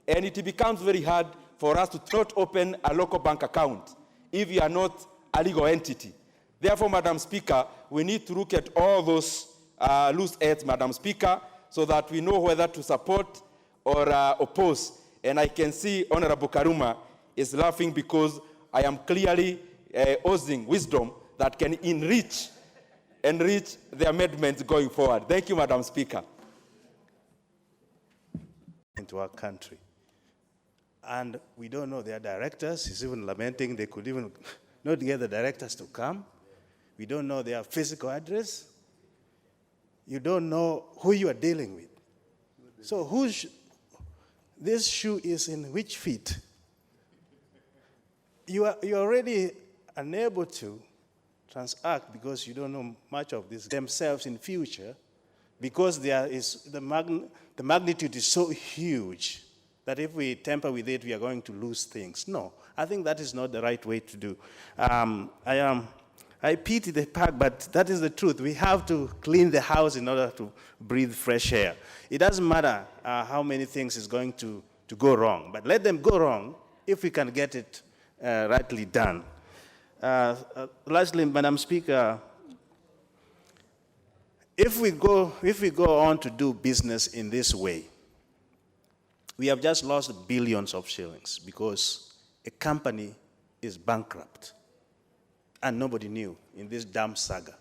Speaker 14: And it becomes very hard for us to not open a local bank account if you are not a legal entity. Therefore, Madam Speaker, we need to look at all those loose ends, Madam Speaker, so that we know whether to support or oppose. And I can see Honourable Karuma is laughing because I am clearly oozing wisdom that can enrich the amendments going forward. Thank you, Madam Speaker.
Speaker 17: Into our country. And we don't know their directors. He's even lamenting they could even not get the directors to come. We don't know their physical address. You don't know who you are dealing with. So this shoe is in which feet? You're already unable to transact because you don't know much of this themselves in future, because there is the magnitude is so huge that if we tamper with it, we are going to lose things. No, I think that is not the right way to do. I pity the PAC, but that is the truth. We have to clean the house in order to breathe fresh air. It doesn't matter how many things is going to go wrong, but let them go wrong if we can get it rightly done. Lastly, Madam Speaker, if we go on to do business in this way, we have just lost billions of shillings because a company is bankrupt and nobody knew in this damn saga.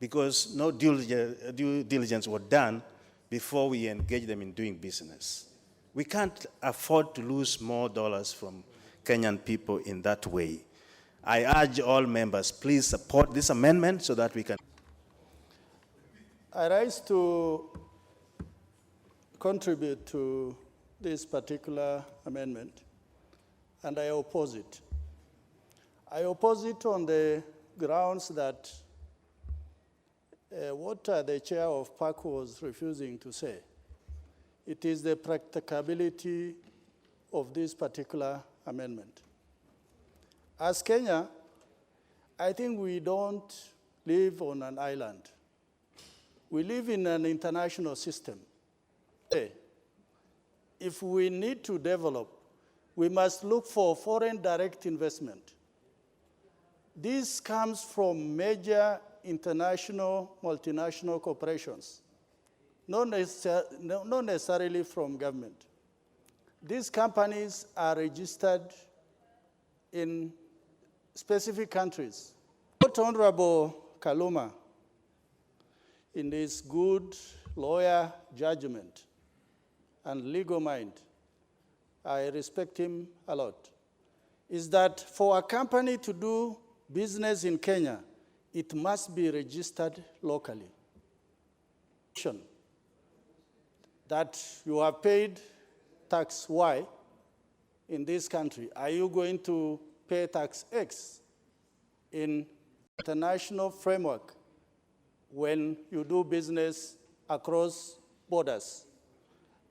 Speaker 17: because no due diligence was done before we engage them in doing business. We can't afford to lose more dollars from Kenyan people in that way. I urge all members, please support this amendment so that we can.
Speaker 8: I rise to contribute to this particular amendment, and I oppose it. I oppose it on the grounds that what the chair of PAC was refusing to say. It is the practicability of this particular amendment. As Kenya, I think we don't live on an island. We live in an international system. If we need to develop, we must look for foreign direct investment. This comes from major international, multinational corporations, not necessarily from government. These companies are registered in specific countries. What Honourable Kaluma, in his good lawyer judgment and legal mind, I respect him a lot, is that for a company to do business in Kenya, it must be registered locally. That you have paid tax Y in this country, are you going to pay tax X in international framework when you do business across borders?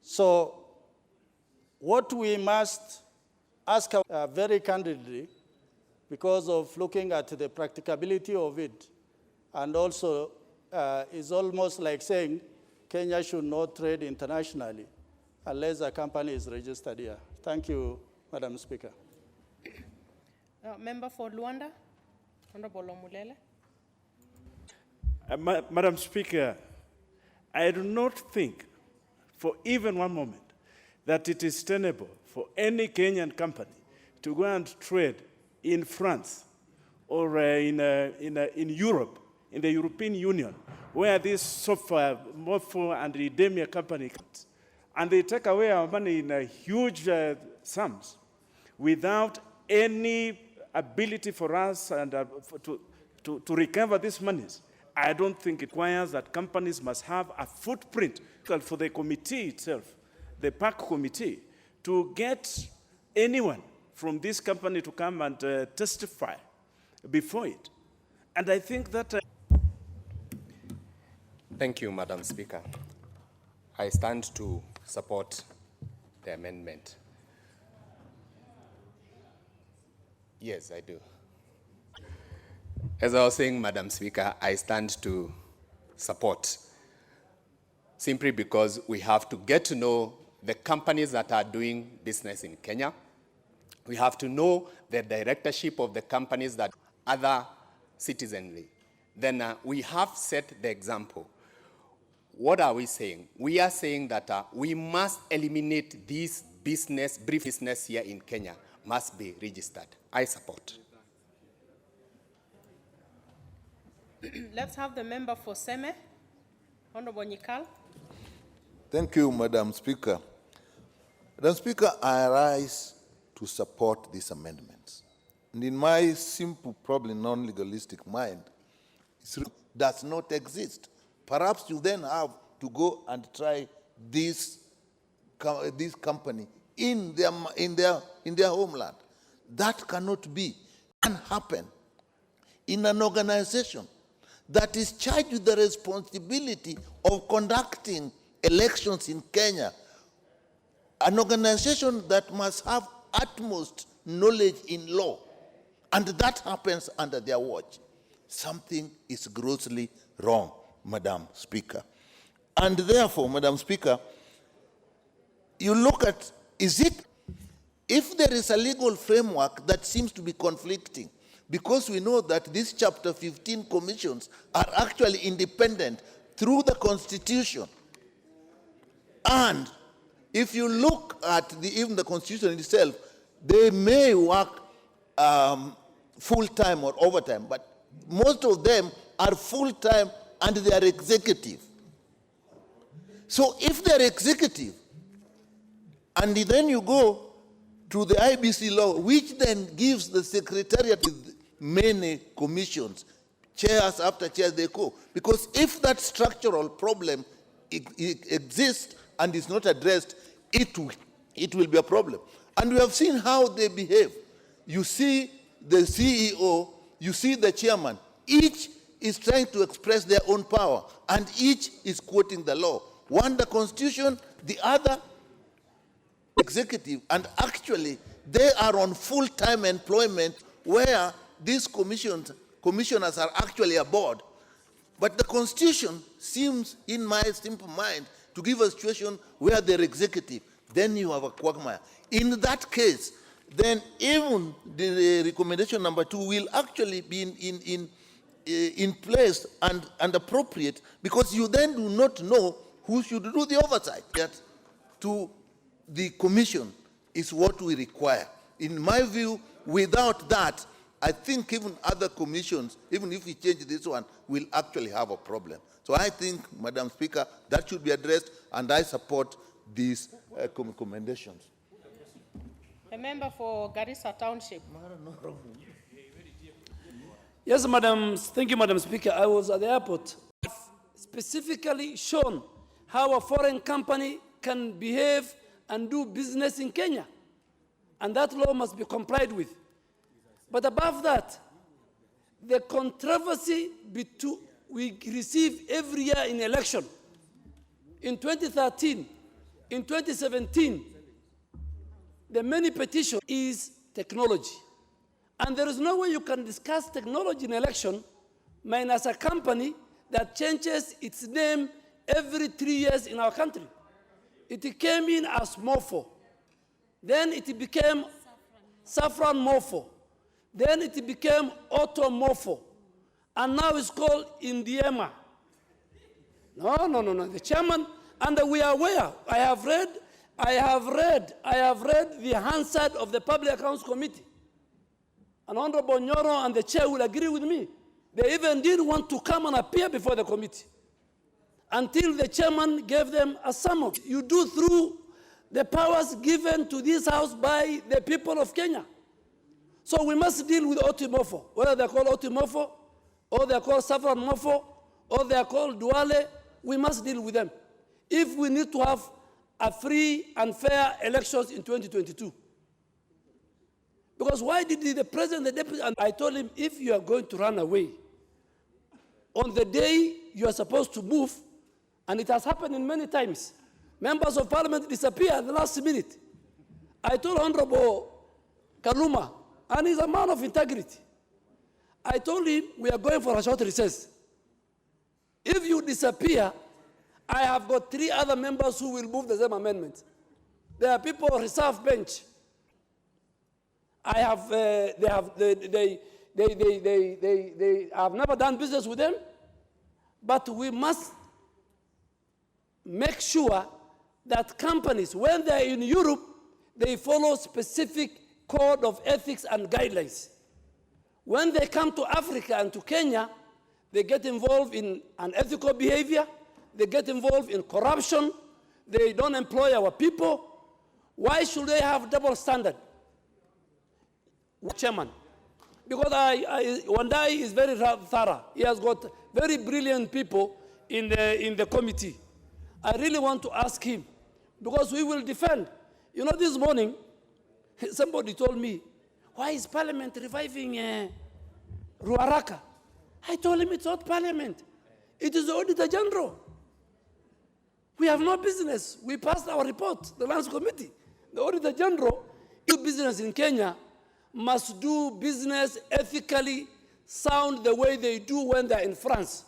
Speaker 8: So what we must ask very candidly, because of looking at the practicability of it, and also is almost like saying Kenya should not trade internationally unless a company is registered here. Thank you, Madam Speaker.
Speaker 18: Member for Luanda, Honourable Omulele.
Speaker 17: Madam Speaker, I do not think for even one moment that it is tenable for any Kenyan company to go and trade in France or in Europe, in the European Union, where this software, Morpho and Idemia company comes, and they take away our money in huge sums without any ability for us and to recover these monies. I don't think it requires that companies must have a footprint for the committee itself, the PAC committee, to get anyone from this company to come and testify before it. And I think that...
Speaker 19: Thank you, Madam Speaker. I stand to support the amendment. Yes, I do. As I was saying, Madam Speaker, I stand to support, simply because we have to get to know the companies that are doing business in Kenya. We have to know the directorship of the companies that other citizenry. Then we have set the example. What are we saying? We are saying that we must eliminate this business, brief business here in Kenya, must be registered. I support.
Speaker 18: Let's have the member for Seme, Honourable Nyikal.
Speaker 20: Thank you, Madam Speaker. Madam Speaker, I rise to support these amendments. And in my simple, probably non-legalistic mind, it does not exist. Perhaps you then have to go and try this company in their homeland. That cannot be. It can happen in an organization that is charged with the responsibility of conducting elections in Kenya, an organization that must have utmost knowledge in law, and that happens under their watch. Something is grossly wrong, Madam Speaker. And therefore, Madam Speaker, you look at, if there is a legal framework that seems to be conflicting, because we know that these Chapter 15 commissions are actually independent through the Constitution. And if you look at even the Constitution itself, they may work full-time or overtime, but most of them are full-time and they are executive. So if they're executive, and then you go to the IBC law, which then gives the Secretariat with many commissions, chairs after chairs they go. Because if that structural problem exists and is not addressed, it will be a problem. And we have seen how they behave. You see the CEO, you see the chairman, each is trying to express their own power, and each is quoting the law. One the Constitution, the other executive, and actually they are on full-time employment where these commissioners are actually aboard. But the Constitution seems, in my simple mind, to give a situation where they're executive. Then you have a quagmire. In that case, then even the recommendation number 2 will actually be in place and appropriate, because you then do not know who should do the oversight. That to the commission is what we require. In my view, without that, I think even other commissions, even if we change this one, will actually have a problem. So I think, Madam Speaker, that should be addressed, and I support these recommendations.
Speaker 18: A member for Garissa Township.
Speaker 7: Yes, Madam. Thank you, Madam Speaker. I was at the airport, specifically shown how a foreign company can behave and do business in Kenya. And that law must be complied with. But above that, the controversy we receive every year in election, in 2013, in 2017, the many petitions is technology. And there is no way you can discuss technology in election minus a company that changes its name every 3 years in our country. It came in as Morpho. Then it became Saffron Morpho. Then it became Auto Morpho. And now it's called Indiema. No. The chairman, and we are aware, I have read the Hansard of the Public Accounts Committee. And Honourable Nyoro and the chair will agree with me. They even didn't want to come and appear before the committee until the chairman gave them a summons. You do through the powers given to this house by the people of Kenya. So we must deal with Otimofo, whether they're called Otimofo, or they're called Saffron Mofo, or they're called Duale, we must deal with them. If we need to have a free and fair elections in 2022. Because why did the president, the deputy, and I told him, if you are going to run away, on the day you are supposed to move, and it has happened in many times, members of parliament disappear at the last minute. I told Honourable Kaluma, and he's a man of integrity, I told him we are going for a short recess. If you disappear, I have got 3 other members who will move the same amendment. There are people on reserve bench. I have, they have never done business with them, but we must make sure that companies, when they're in Europe, they follow specific code of ethics and guidelines. When they come to Africa and to Kenya, they get involved in unethical behavior, they get involved in corruption, they don't employ our people. Why should they have double standard? Chairman, because Wandai is very thorough. He has got very brilliant people in the committee. I really want to ask him, because we will defend. You know, this morning, somebody told me, why is Parliament reviving Ruaraka? I told him it's not Parliament. It is the Auditor General. We have no business. We passed our report, the Lands Committee. The Auditor General, do business in Kenya, must do business ethically sound the way they do when they're in France.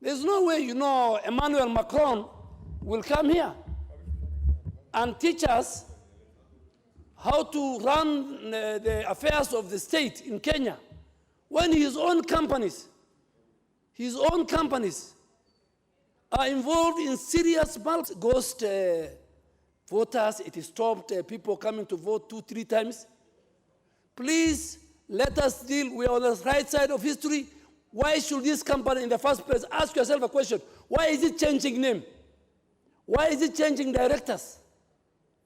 Speaker 7: There's no way, you know, Emmanuel Macron will come here and teach us how to run the affairs of the state in Kenya when his own companies are involved in serious ghost voters. It stopped people coming to vote 2-3 times. Please let us deal. We are on the right side of history. Why should this company in the first place, ask yourself a question, why is it changing name? Why is it changing directors?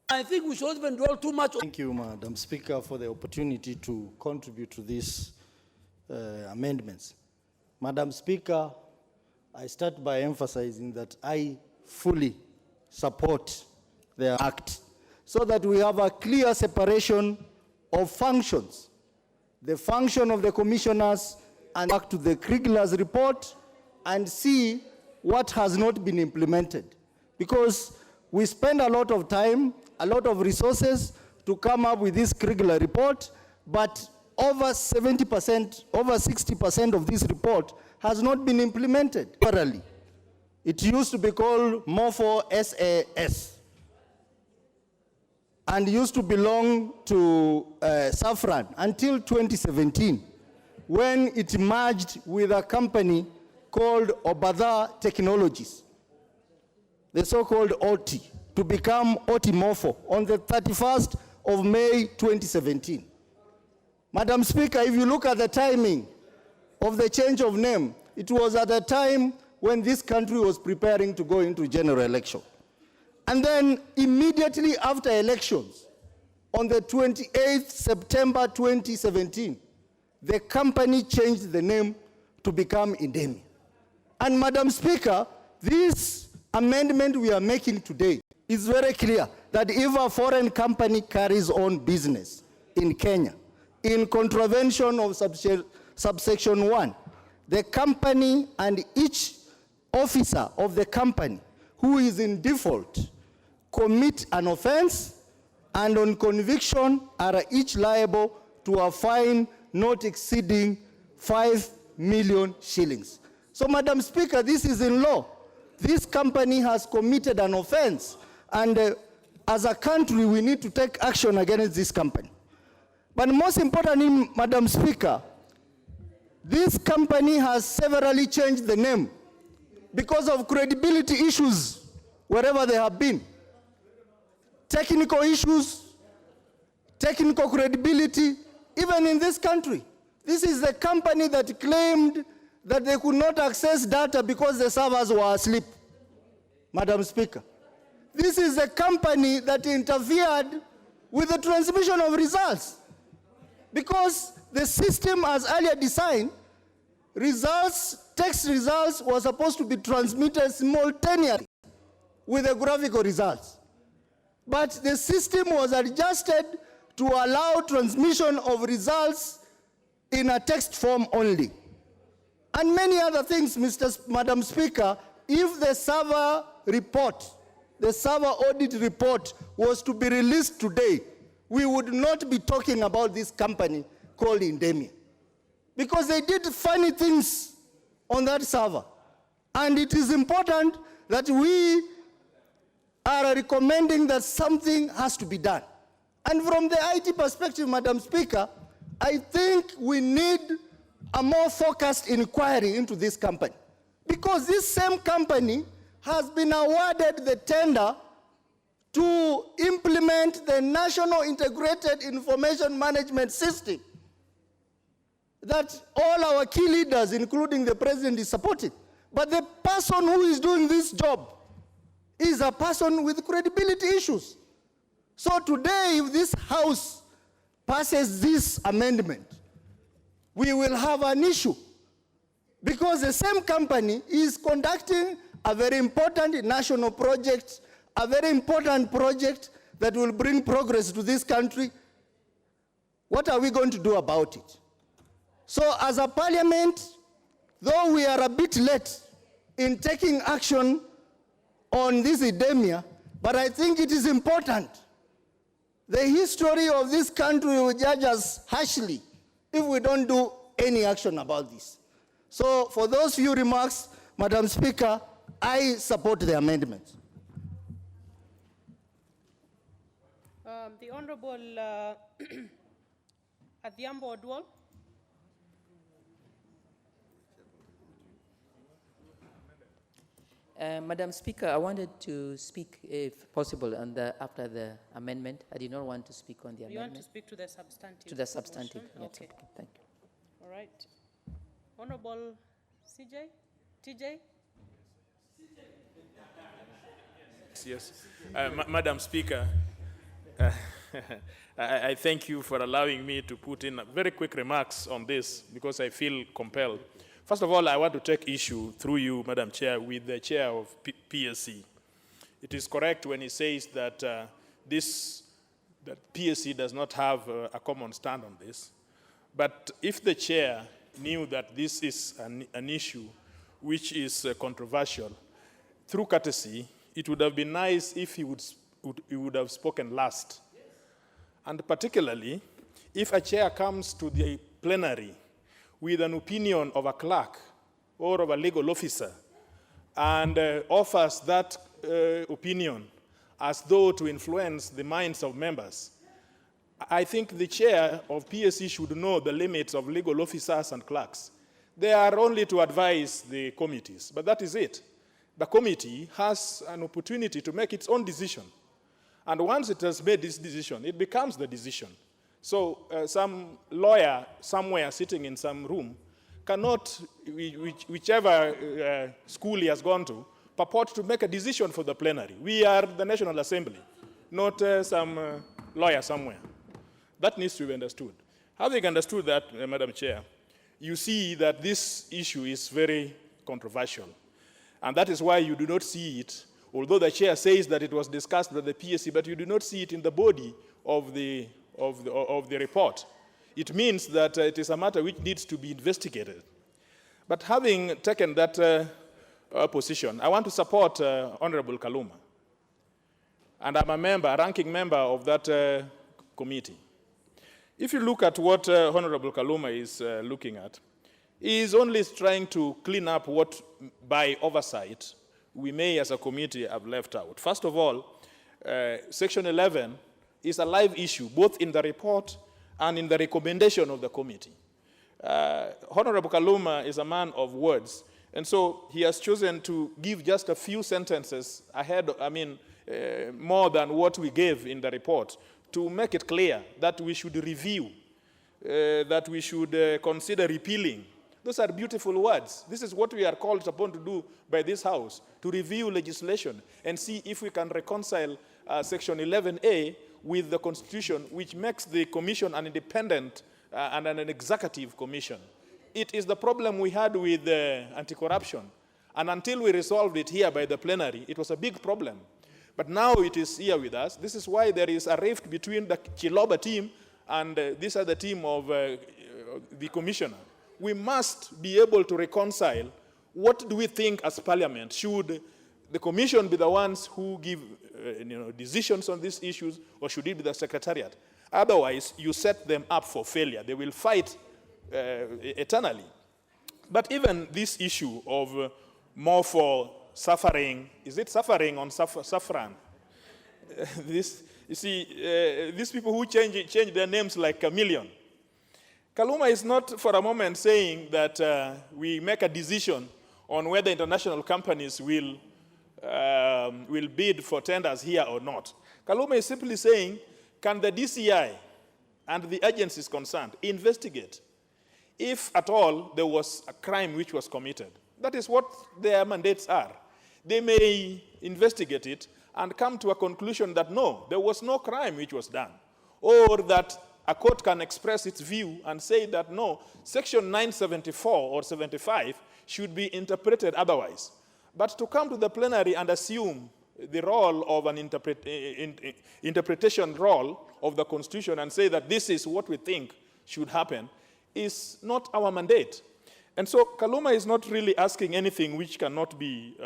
Speaker 7: I think we should even dwell too much.
Speaker 8: Thank you, Madam Speaker, for the opportunity to contribute to these amendments. Madam Speaker, I start by emphasizing that I fully support the Act so that we have a clear separation of functions. The function of the commissioners and back to the Kriegler's report and see what has not been implemented. Because we spend a lot of time, a lot of resources to come up with this Kriegler report, but over 70%, over 60% of this report has not been implemented thoroughly. It used to be called MOFO SAS and used to belong to Safran until 2017, when it merged with a company called Obada Technologies, the so-called OT, to become OT-MOFO on the 31st of May 2017. Madam Speaker, if you look at the timing of the change of name, it was at the time when this country was preparing to go into general election. And then immediately after elections, on the 28th September 2017, the company changed the name to become Indemia. And Madam Speaker, this amendment we are making today is very clear that if a foreign company carries on business in Kenya, in contravention of subsection 1, the company and each officer of the company who is in default commit an offense and on conviction are each liable to a fine not exceeding 5 million shillings. So, Madam Speaker, this is in law. This company has committed an offense, and as a country, we need to take action against this company. But most importantly, Madam Speaker, this company has severally changed the name because of credibility issues wherever they have been. Technical issues, technical credibility, even in this country. This is the company that claimed that they could not access data because the servers were asleep, Madam Speaker. This is the company that interfered with the transmission of results because the system as earlier designed, text results were supposed to be transmitted simultaneously with the graphical results. But the system was adjusted to allow transmission of results in a text form only. And many other things, Madam Speaker, if the server report, the server audit report was to be released today, we would not be talking about this company called Indemia. Because they did funny things on that server. And it is important that we are recommending that something has to be done. And from the IT perspective, Madam Speaker, I think we need a more focused inquiry into this company. Because this same company has been awarded the tender to implement the National Integrated Information Management System that all our key leaders, including the President, is supporting. But the person who is doing this job is a person with credibility issues. So today, if this House passes this amendment, we will have an issue because the same company is conducting a very important national project, a very important project that will bring progress to this country. What are we going to do about it? So as a parliament, though we are a bit late in taking action on this Indemia, but I think it is important. The history of this country will judge us harshly if we don't do any action about this. So for those few remarks, Madam Speaker, I support the amendment.
Speaker 18: The Honourable Adhiambo Odwal.
Speaker 21: Madam Speaker, I wanted to speak, if possible, after the amendment. I did not want to speak on the amendment.
Speaker 18: You want to speak to the substantive?
Speaker 21: To the substantive,
Speaker 18: motion?
Speaker 21: yes,
Speaker 18: Okay.
Speaker 21: okay, thank you.
Speaker 18: All right. Honourable TJ?
Speaker 1: Yes. Madam Speaker, I thank you for allowing me to put in very quick remarks on this because I feel compelled. First of all, I want to take issue through you, Madam Chair, with the Chair of PSC. It is correct when he says that that PSC does not have a common stand on this. But if the Chair knew that this is an issue which is controversial, through courtesy, it would have been nice if he would have spoken last. And particularly, if a chair comes to the plenary with an opinion of a clerk or of a legal officer and offers that opinion as though to influence the minds of members, I think the chair of PSC should know the limits of legal officers and clerks. They are only to advise the committees, but that is it. The committee has an opportunity to make its own decision. And once it has made this decision, it becomes the decision. So some lawyer somewhere sitting in some room cannot, whichever school he has gone to, purport to make a decision for the plenary. We are the National Assembly, not some lawyer somewhere. That needs to be understood. Having understood that, Madam Chair, you see that this issue is very controversial. And that is why you do not see it, although the chair says that it was discussed by the PSC, but you do not see it in the body of the report. It means that it is a matter which needs to be investigated. But having taken that position, I want to support Honourable Kaluma. And I'm a ranking member of that committee. If you look at what Honourable Kaluma is looking at, he is only trying to clean up what, by oversight, we may as a committee have left out. First of all, Section 11 is a live issue, both in the report and in the recommendation of the committee. Honourable Kaluma is a man of words, and so he has chosen to give just a few sentences ahead, more than what we gave in the report, to make it clear that we should review, that we should consider repealing. Those are beautiful words. This is what we are called upon to do by this House, to review legislation and see if we can reconcile Section 11A with the Constitution, which makes the Commission an independent and an executive commission. It is the problem we had with anti-corruption. And until we resolved it here by the plenary, it was a big problem. But now it is here with us. This is why there is a rift between the Chiloba team and this other team of the commissioner. We must be able to reconcile what do we think as Parliament. Should the Commission be the ones who give decisions on these issues, or should it be the Secretariat? Otherwise, you set them up for failure. They will fight eternally. But even this issue of more for suffering, is it suffering on saffron? You see, these people who change their names like a million. Kaluma is not for a moment saying that we make a decision on whether international companies will bid for tenders here or not. Kaluma is simply saying, can the DCI and the agencies concerned investigate if at all there was a crime which was committed? That is what their mandates are. They may investigate it and come to a conclusion that no, there was no crime which was done, or that a court can express its view and say that no, Section 974 or 75 should be interpreted otherwise. But to come to the plenary and assume the role of an interpretation role of the Constitution and say that this is what we think should happen is not our mandate. And so Kaluma is not really asking anything which cannot be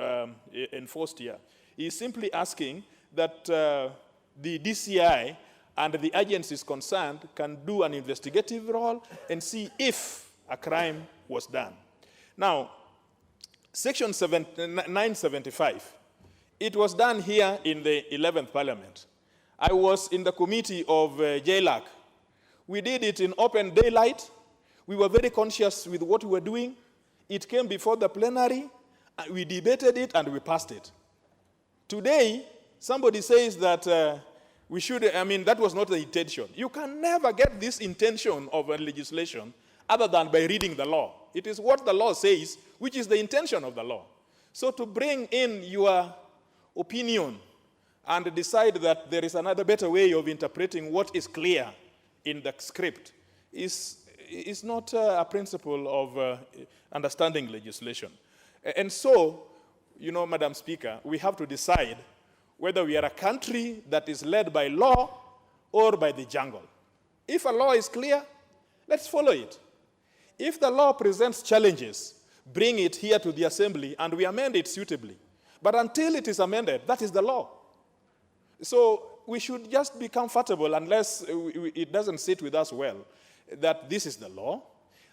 Speaker 1: enforced here. He is simply asking that the DCI and the agencies concerned can do an investigative role and see if a crime was done. Now, Section 975, it was done here in the 11th Parliament. I was in the committee of JLAC. We did it in open daylight. We were very conscious with what we were doing. It came before the plenary, we debated it, and we passed it. Today, somebody says that we should, that was not the intention. You can never get this intention of a legislation other than by reading the law. It is what the law says, which is the intention of the law. So to bring in your opinion and decide that there is another better way of interpreting what is clear in the script is not a principle of understanding legislation. And so, you know, Madam Speaker, we have to decide whether we are a country that is led by law or by the jungle. If a law is clear, let's follow it. If the law presents challenges, bring it here to the Assembly and we amend it suitably. But until it is amended, that is the law. So we should just be comfortable, unless it doesn't sit with us well, that this is the law.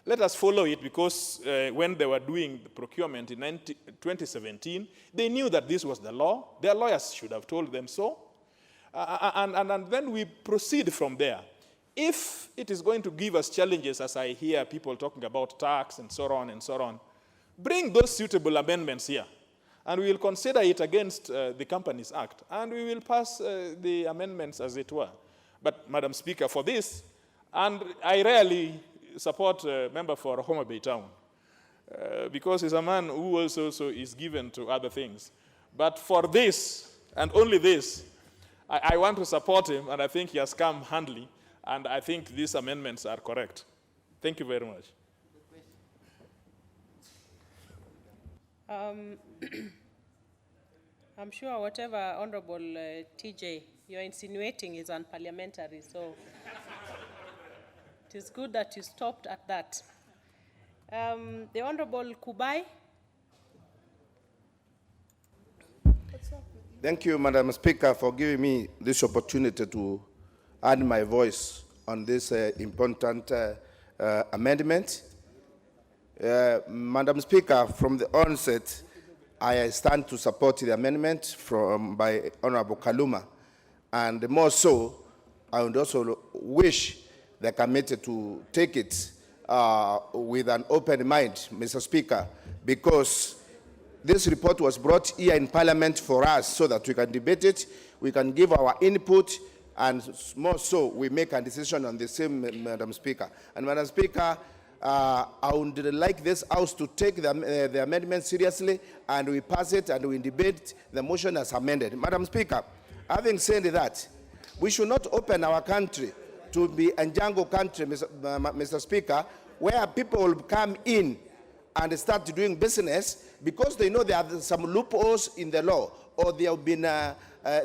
Speaker 1: Let us follow it, because when they were doing the procurement in 2017, they knew that this was the law. Their lawyers should have told them so. And then we proceed from there. If it is going to give us challenges, as I hear people talking about tax and so on, bring those suitable amendments here. And we will consider it against the Companies Act. And we will pass the amendments as it were. But, Madam Speaker, for this, and I rarely support a member for Homa Bay Town, because he's a man who also is given to other things. But for this, and only this, I want to support him, and I think he has come handily, and I think these amendments are correct. Thank you very much.
Speaker 18: I'm sure whatever Honourable TJ you're insinuating is unparliamentary, so it is good that you stopped at that. The Honourable Kubai.
Speaker 4: Thank you, Madam Speaker, for giving me this opportunity to add my voice on this important amendment. Madam Speaker, from the onset, I stand to support the amendment by Honourable Kaluma. And more so, I would also wish the committee to take it with an open mind, Mr. Speaker, because this report was brought here in Parliament for us so that we can debate it, we can give our input, and more so, we make a decision on the same, Madam Speaker. And Madam Speaker, I would like this House to take the amendment seriously, and we pass it and we debate the motion as amended. Madam Speaker, having said that, we should not open our country to be a jungle country, Mr. Speaker, where people will come in and start doing business because they know there are some loopholes in the law, or they have been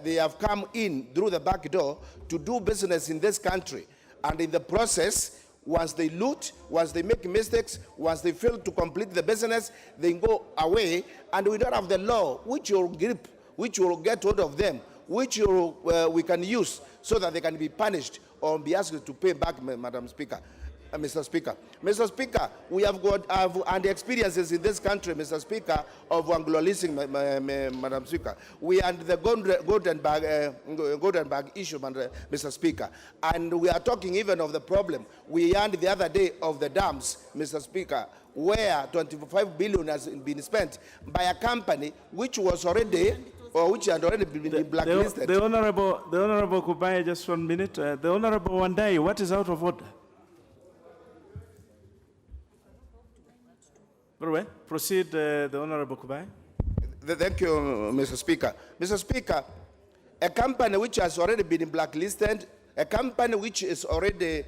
Speaker 4: they have come in through the back door to do business in this country, and in the process, once they loot, once they make mistakes, once they fail to complete the business, they go away, and we don't have the law which will grip, which will get hold of them, which we can use so that they can be punished or be asked to pay back, Madam Speaker. Mr. Speaker. Mr. Speaker, we have got and experiences in this country, Mr. Speaker, of Anglo-leasing, Madam Speaker. We and the golden bag issue, Mr. Speaker. And we are talking even of the problem we had the other day of the dams, Mr. Speaker, where 25 billion has been spent by a company which was already, or which had already been blacklisted.
Speaker 22: The Honourable Kubai, just 1 minute. The Honourable Wandai, what is out of order? Very well. Proceed, the Honourable Kubai.
Speaker 4: Thank you, Mr. Speaker. Mr. Speaker, a company which has already been blacklisted, a company which is already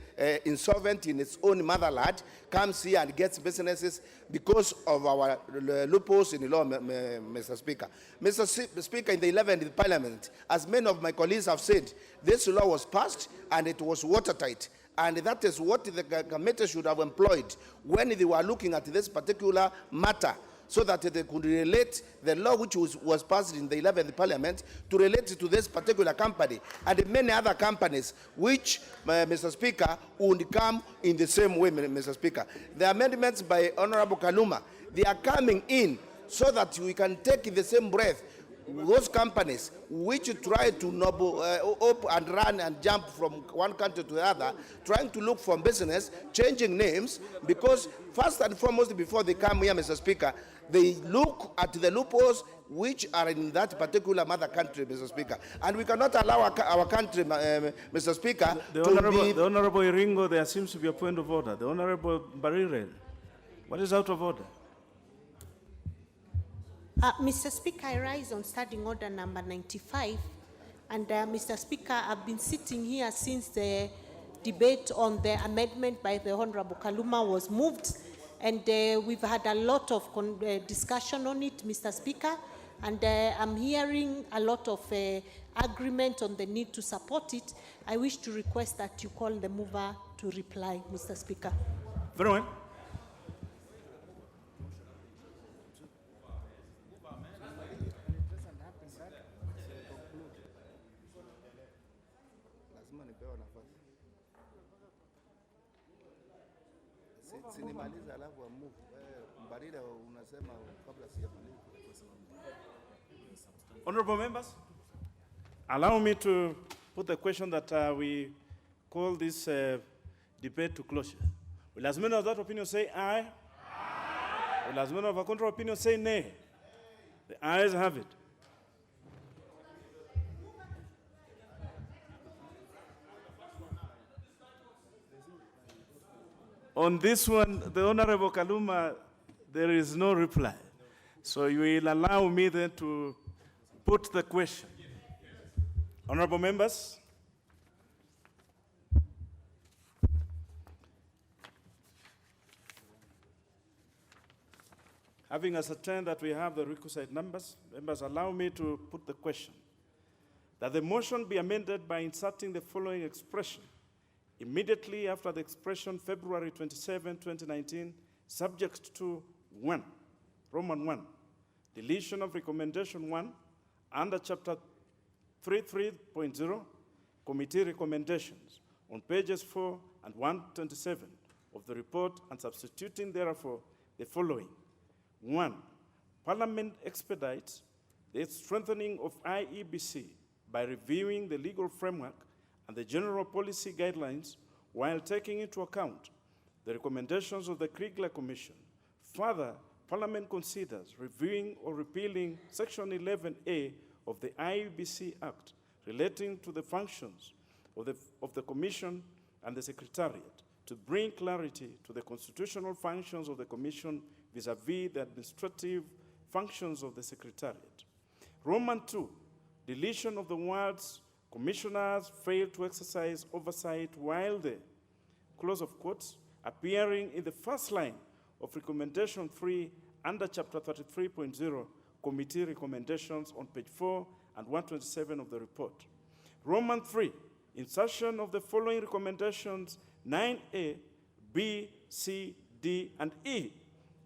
Speaker 4: insolvent in its own motherland, comes here and gets businesses because of our loopholes in the law, Mr. Speaker. Mr. Speaker, in the 11th Parliament, as many of my colleagues have said, this law was passed and it was watertight. And that is what the committee should have employed when they were looking at this particular matter, so that they could relate the law which was passed in the 11th Parliament to relate it to this particular company and many other companies which, Mr. Speaker, would come in the same way, Mr. Speaker. The amendments by Honourable Kaluma, they are coming in so that we can take in the same breath those companies which try to up and run and jump from one country to the other, trying to look for business, changing names, because first and foremost, before they come here, Mr. Speaker, they look at the loopholes which are in that particular mother country, Mr. Speaker. And we cannot allow our country, Mr. Speaker,
Speaker 22: the Honourable Iringo, there seems to be a point of order. The Honourable Barirel. What is out of order?
Speaker 5: Mr. Speaker, I rise on standing order number 95. And Mr. Speaker, I've been sitting here since the debate on the amendment by the Honourable Kaluma was moved. And we've had a lot of discussion on it, Mr. Speaker. And I'm hearing a lot of agreement on the need to support it. I wish to request that you call the mover to reply, Mr. Speaker.
Speaker 22: Very well. Honourable members, allow me to put the question that we call this debate to closure. Will as many of that opinion say aye? Aye. Will as many of a contrary opinion say nay? The ayes have it. On this one, the Honourable Kaluma, there is no reply. So you will allow me then to put the question. Honourable members, having ascertained that we have the requisite numbers, members, allow me to put the question. That the motion be amended by inserting the following expression immediately after the expression February 27, 2019, subject to 1, Roman 1, deletion of recommendation 1, under chapter 33.0, committee recommendations, on pages 4 and 127 of the report, and substituting therefore the following. 1, Parliament expedites the strengthening of IEBC by reviewing the legal framework and the general policy guidelines while taking into account the recommendations of the Kriegler Commission. Further, Parliament considers reviewing or repealing Section 11A of the IEBC Act relating to the functions of the Commission and the Secretariat to bring clarity to the constitutional functions of the Commission vis-à-vis the administrative functions of the Secretariat. Roman 2, deletion of the words commissioners fail to exercise oversight while the, close of quotes, appearing in the first line of recommendation 3 under chapter 33.0, committee recommendations on page 4 and 127 of the report. Roman 3, insertion of the following recommendations 9A, B, C, D, and E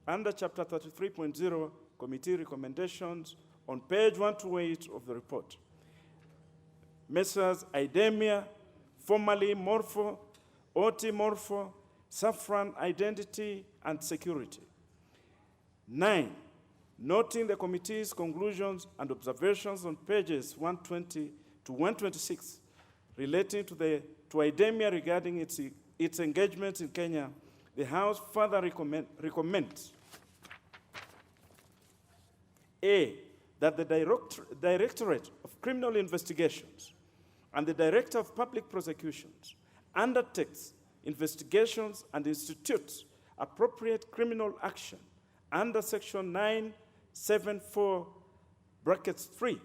Speaker 22: under chapter 33.0, committee recommendations on page 128 of the report. Messrs. Idemia, formerly Morpho, Oti Morpho, Saffron Identity and Security. 9, noting the committee's conclusions and observations on pages 120 to 126 relating to Idemia regarding its engagement in Kenya, the House further recommends A, that the Directorate of Criminal Investigations and the Director of Public Prosecutions undertakes investigations and institutes appropriate criminal action under Section 974, brackets 3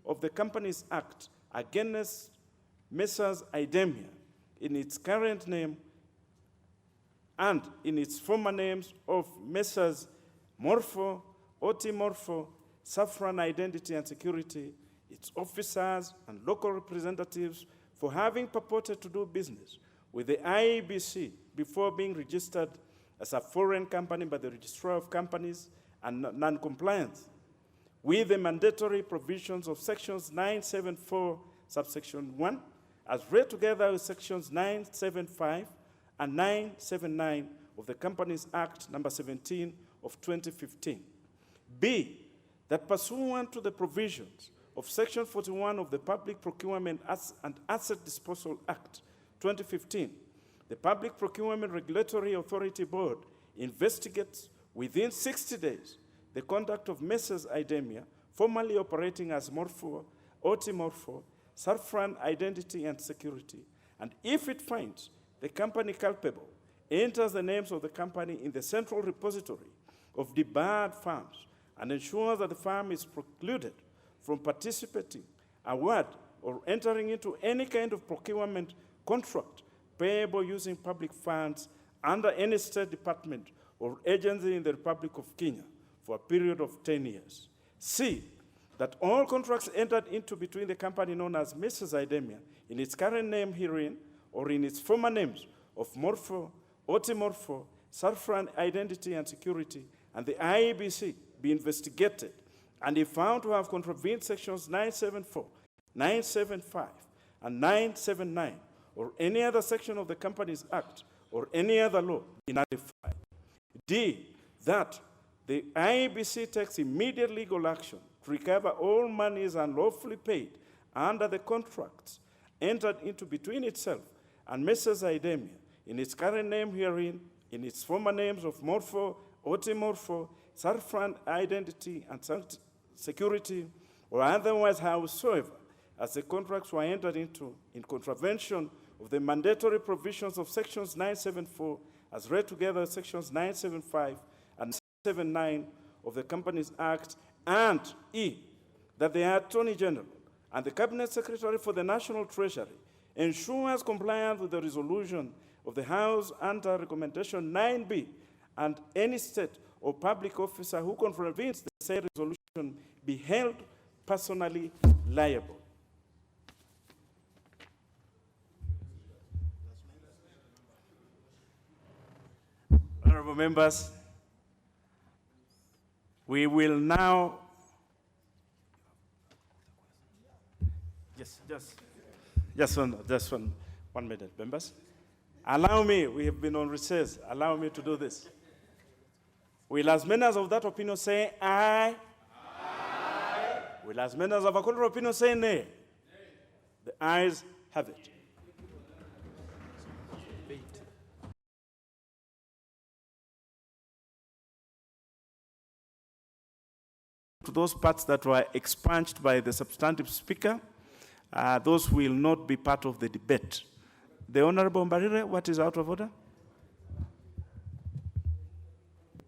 Speaker 22: of the Companies Act against Messrs. Idemia in its current name and in its former names of Messrs. Morpho, Oti Morpho, Saffron Identity and Security, its officers and local representatives for having purported to do business with the IEBC before being registered as a foreign company by the Registrar of Companies and non-compliance with the mandatory provisions of sections 974, subsection 1, as read together with sections 975 and 979 of the Companies Act number 17 of 2015. B, that pursuant to the provisions of Section 41 of the Public Procurement and Asset Disposal Act 2015, the Public Procurement Regulatory Authority Board investigates within 60 days the conduct of Messrs. Idemia, formerly operating as Morpho, Oti Morpho, Saffron Identity and Security, and if it finds the company culpable, enters the names of the company in the central repository of debarred firms and ensures that the firm is precluded from participating, award, or entering into any kind of procurement contract payable using public funds under any state department or agency in the Republic of Kenya for a period of 10 years. C, that all contracts entered into between the company known as Mrs. Idemia in its current name herein or in its former names of Morpho, Otimorpho, Saffron Identity and Security, and the IEBC be investigated, and if found to have contravened sections 974, 975, and 979, or any other section of the Companies Act, or any other law, be nullified. D, that the IEBC takes immediate legal action to recover all monies unlawfully paid under the contracts entered into between itself and Mrs. Idemia in its current name herein, in its former names of Morpho, Otimorpho, Saffron Identity and Security, or otherwise howsoever, as the contracts were entered into in contravention of the mandatory provisions of sections 974, as read together with sections 975 and 979 of the Companies Act, and E, that the Attorney General and the Cabinet Secretary for the National Treasury ensures compliance with the resolution of the House under Recommendation 9B, and any state or public officer who contravenes the said resolution be held personally liable. Honourable members, we will now, just one minute, members. Allow me, we have been on recess, allow me to do this. Will as many as of that opinion say aye? Aye. Will as many as of a contrary opinion say nay? Nay. The ayes have it. To those parts that were expunged by the substantive speaker, those will not be part of the debate. The Honourable Mbarire, what is out of order?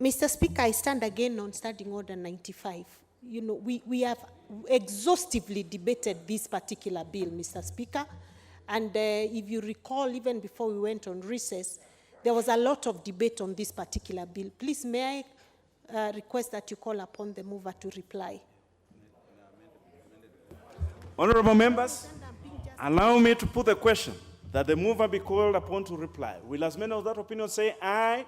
Speaker 5: Mr. Speaker, I stand again on Standing Order 95. You know, we have exhaustively debated this particular bill, Mr. Speaker. And if you recall, even before we went on recess, there was a lot of debate on this particular bill. Please, may I request that you call upon the mover to reply?
Speaker 22: Honourable members, allow me to put the question that the mover be called upon to reply. Will as many of that opinion say aye? Aye.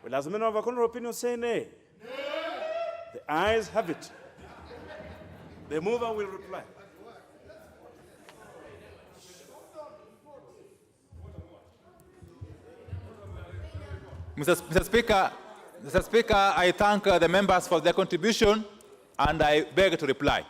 Speaker 22: Will as many of a contrary opinion say nay? Nay. The ayes have it. The mover will reply.
Speaker 6: Mr. Speaker, I thank the members for their contribution, and I beg to reply.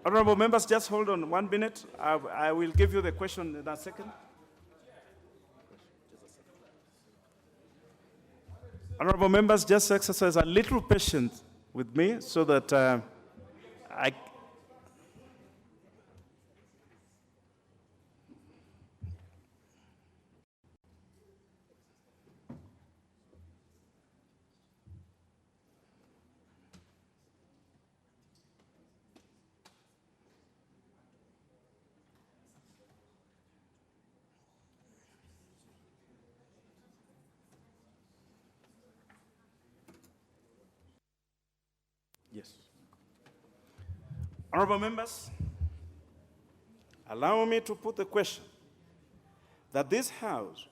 Speaker 22: Honourable members, just hold on 1 minute. I will give you the question in a second. Honourable members, just exercise a little patience with me so that Yes. Honourable members, allow me to put the question that this House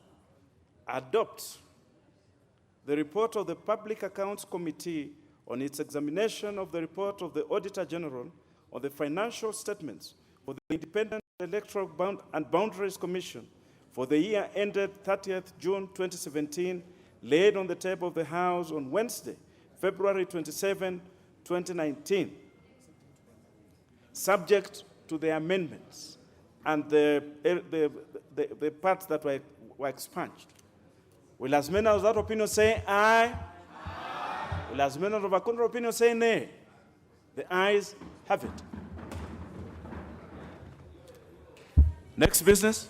Speaker 22: adopts the report of the Public Accounts Committee on its examination of the report of the Auditor General on the financial statements for the Independent Electoral and Boundaries Commission for the year ended 30th June 2017, laid on the table of the House on Wednesday, February 27, 2019. subject to the amendments and the parts that were expunged. Will as many of that opinion say aye? Aye. Will as many of a contrary opinion say nay? The ayes have it. Next business.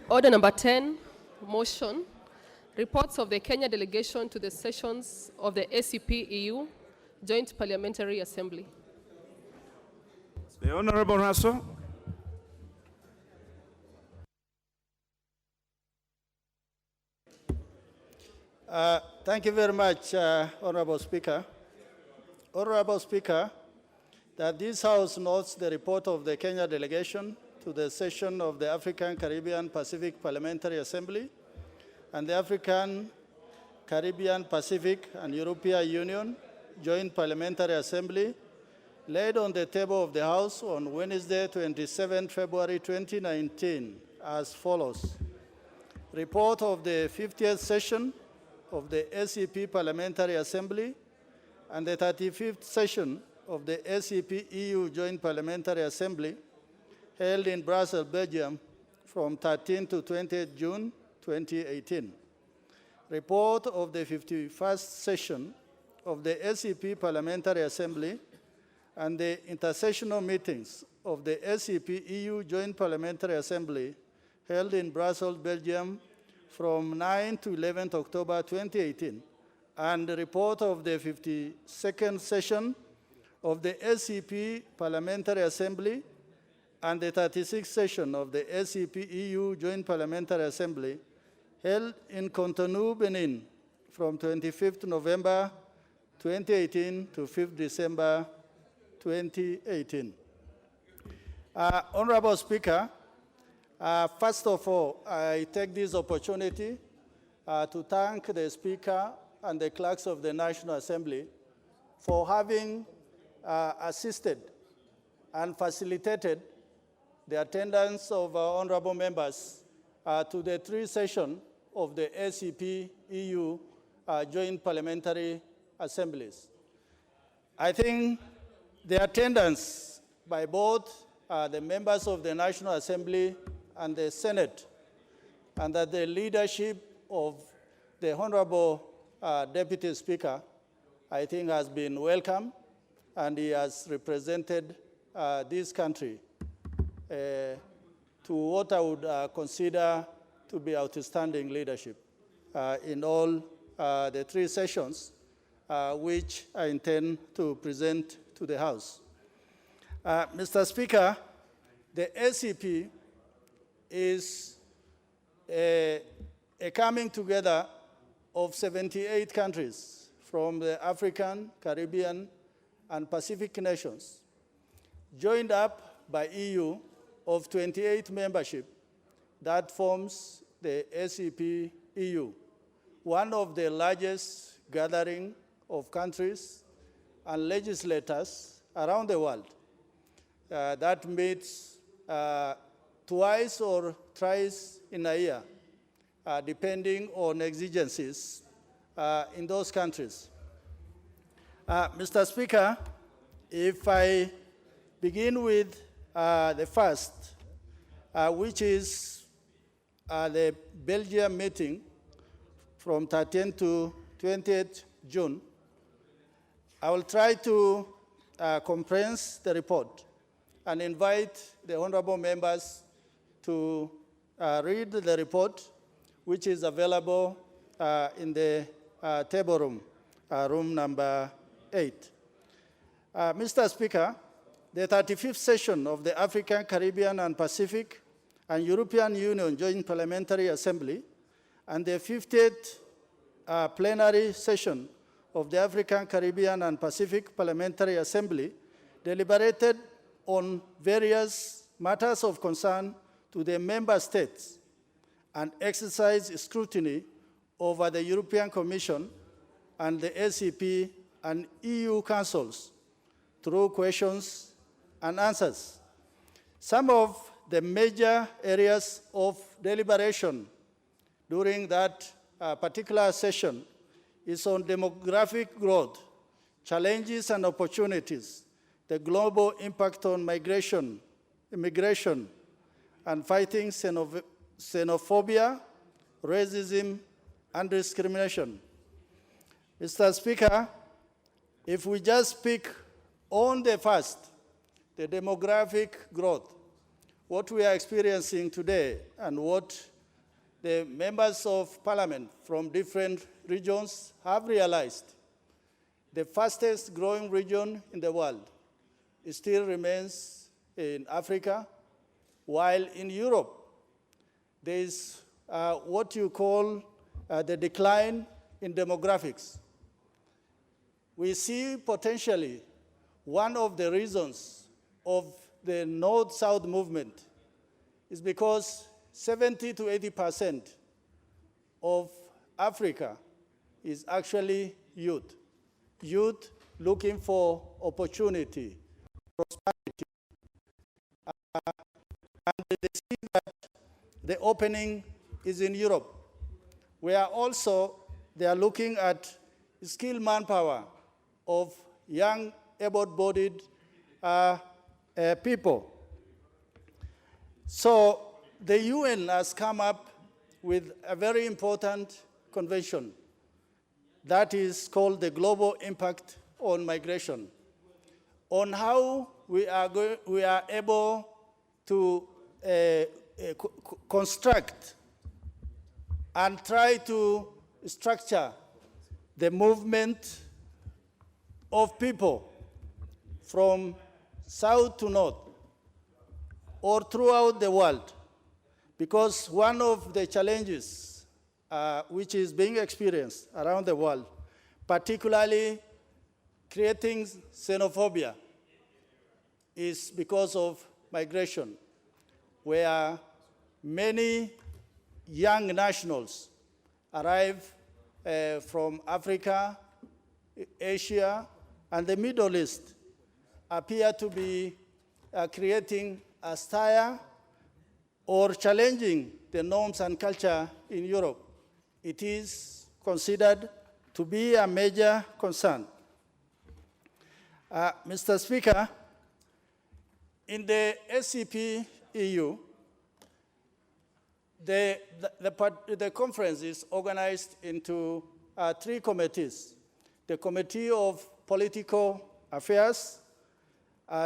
Speaker 9: Order number 10, motion. Reports of the Kenya delegation to the sessions of the ACP-EU Joint Parliamentary Assembly.
Speaker 22: The Honourable Russell.
Speaker 11: Thank you very much, Honourable Speaker. Honourable Speaker, that this House notes the report of the Kenya delegation to the session of the African, Caribbean, Pacific Parliamentary Assembly and the African, Caribbean, Pacific and European Union Joint Parliamentary Assembly laid on the table of the House on Wednesday, 27 February 2019 as follows. Report of the 50th session of the ACP Parliamentary Assembly and the 35th session of the ACP-EU Joint Parliamentary Assembly held in Brussels, Belgium from 13 to 20 June 2018. Report of the 51st session of the ACP Parliamentary Assembly and the intersessional meetings of the ACP-EU Joint Parliamentary Assembly held in Brussels, Belgium from 9 to 11 October 2018, and the report of the 52nd session of the ACP Parliamentary Assembly and the 36th session of the ACP-EU Joint Parliamentary Assembly held in Cotonou, Benin from 25th November 2018 to 5th December 2018. Honourable Speaker, first of all, I take this opportunity to thank the Speaker and the clerks of the National Assembly for having assisted and facilitated the attendance of honourable members to the 3 sessions of the ACP-EU Joint Parliamentary Assemblies. I think the attendance by both the members of the National Assembly and the Senate, and that the leadership of the Honourable Deputy Speaker, I think has been welcome, and he has represented this country to what I would consider to be outstanding leadership in all the 3 sessions, which I intend to present to the House. Mr. Speaker, the ACP is a coming together of 78 countries from the African, Caribbean, and Pacific nations, joined up by EU of 28 membership that forms the ACP-EU, one of the largest gathering of countries and legislators around the world that meets twice or thrice in a year, depending on exigencies in those countries. Mr. Speaker, if I begin with the first, which is the Belgium meeting from 13 to 28 June, I will try to comprehend the report and invite the honourable members to read the report, which is available in the table room, room number 8. Mr. Speaker, the 35th session of the African, Caribbean, and Pacific and European Union Joint Parliamentary Assembly and the 50th plenary session of the African, Caribbean, and Pacific Parliamentary Assembly deliberated on various matters of concern to the member states and exercised scrutiny over the European Commission and the ACP and EU councils through questions and answers. Some of the major areas of deliberation during that particular session is on demographic growth challenges and opportunities, the global impact on migration, immigration, and fighting xenophobia, racism, and discrimination. Mr. Speaker, if we just speak on the first, the demographic growth, what we are experiencing today and what the members of parliament from different regions have realized, the fastest growing region in the world still remains in Africa, while in Europe, there is what you call the decline in demographics. We see potentially one of the reasons of the North-South movement is because 70 to 80% of Africa is actually youth. Youth looking for opportunity, prosperity. And they see that the opening is in Europe, where also they are looking at skilled manpower of young, able-bodied people. So the UN has come up with a very important convention that is called the Global Impact on Migration, on how we are able to construct and try to structure the movement of people from south to north or throughout the world. Because one of the challenges which is being experienced around the world, particularly creating xenophobia, is because of migration, where many young nationals arrive from Africa, Asia, and the Middle East, appear to be creating a stir or challenging the norms and culture in Europe. It is considered to be a major concern. Mr. Speaker, in the SCP EU, the conference is organized into 3 committees: the Committee of Political Affairs,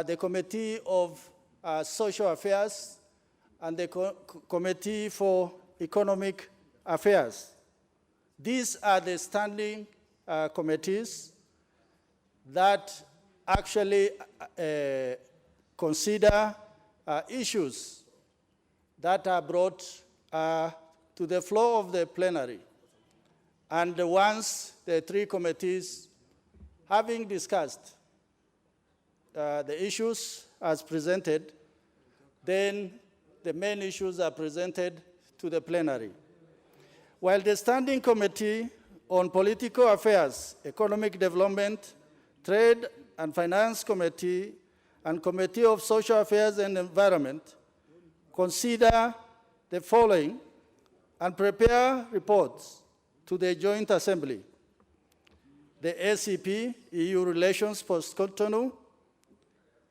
Speaker 11: the Committee of Social Affairs, and the Committee for Economic Affairs. These are the standing committees that actually consider issues that are brought to the floor of the plenary. And once the 3 committees, having discussed the issues as presented, then the main issues are presented to the plenary. While the Standing Committee on Political Affairs, Economic Development, Trade and Finance Committee, and Committee of Social Affairs and Environment consider the following and prepare reports to the Joint Assembly: the ACP, EU relations post-Cotonou,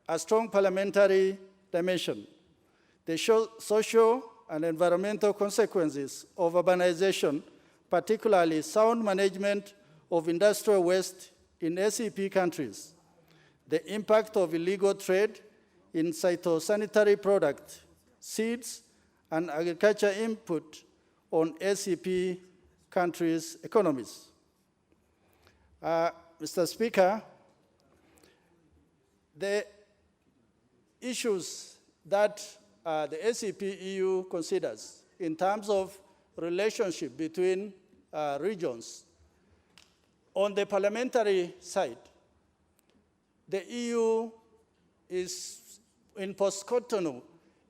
Speaker 11: a strong parliamentary dimension, the social and environmental consequences of urbanization, particularly sound management of industrial waste in ACP countries, the impact of illegal trade in phytosanitary products, seeds, and agriculture input on ACP countries' economies. Mr. Speaker, the issues that the ACP EU considers in terms of relationship between regions. On the parliamentary side, the EU is, in post-Cotonou,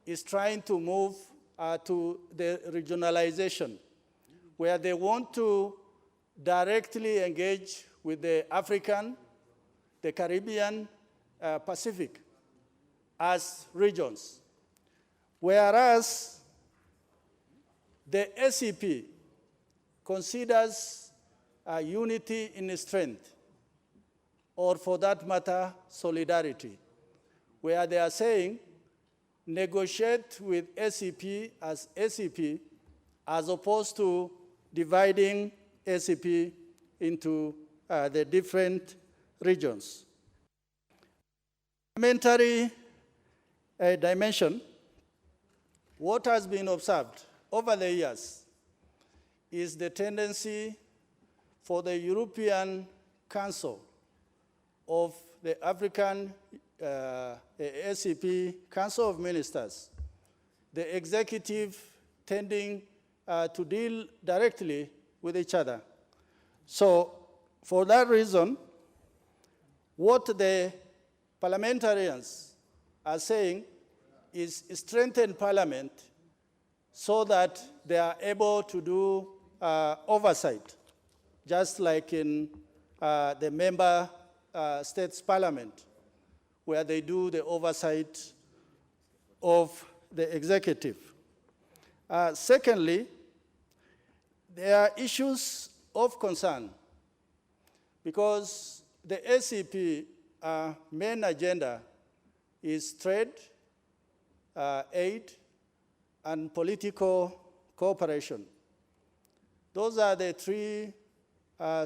Speaker 11: is trying to move to the regionalization, where they want to directly engage with the African, the Caribbean, Pacific as regions. Whereas the SCP considers unity in strength or for that matter, solidarity, where they are saying negotiate with ACP as opposed to dividing ACP into the different regions. Parliamentary dimension, what has been observed over the years is the tendency for the European Council of the African ACP Council of Ministers, the executive tending to deal directly with each other. So for that reason, what the parliamentarians are saying is strengthen Parliament so that they are able to do oversight, just like in the member states parliament, where they do the oversight of the executive. Secondly, there are issues of concern because the ACP main agenda is trade, aid, and political cooperation. Those are the three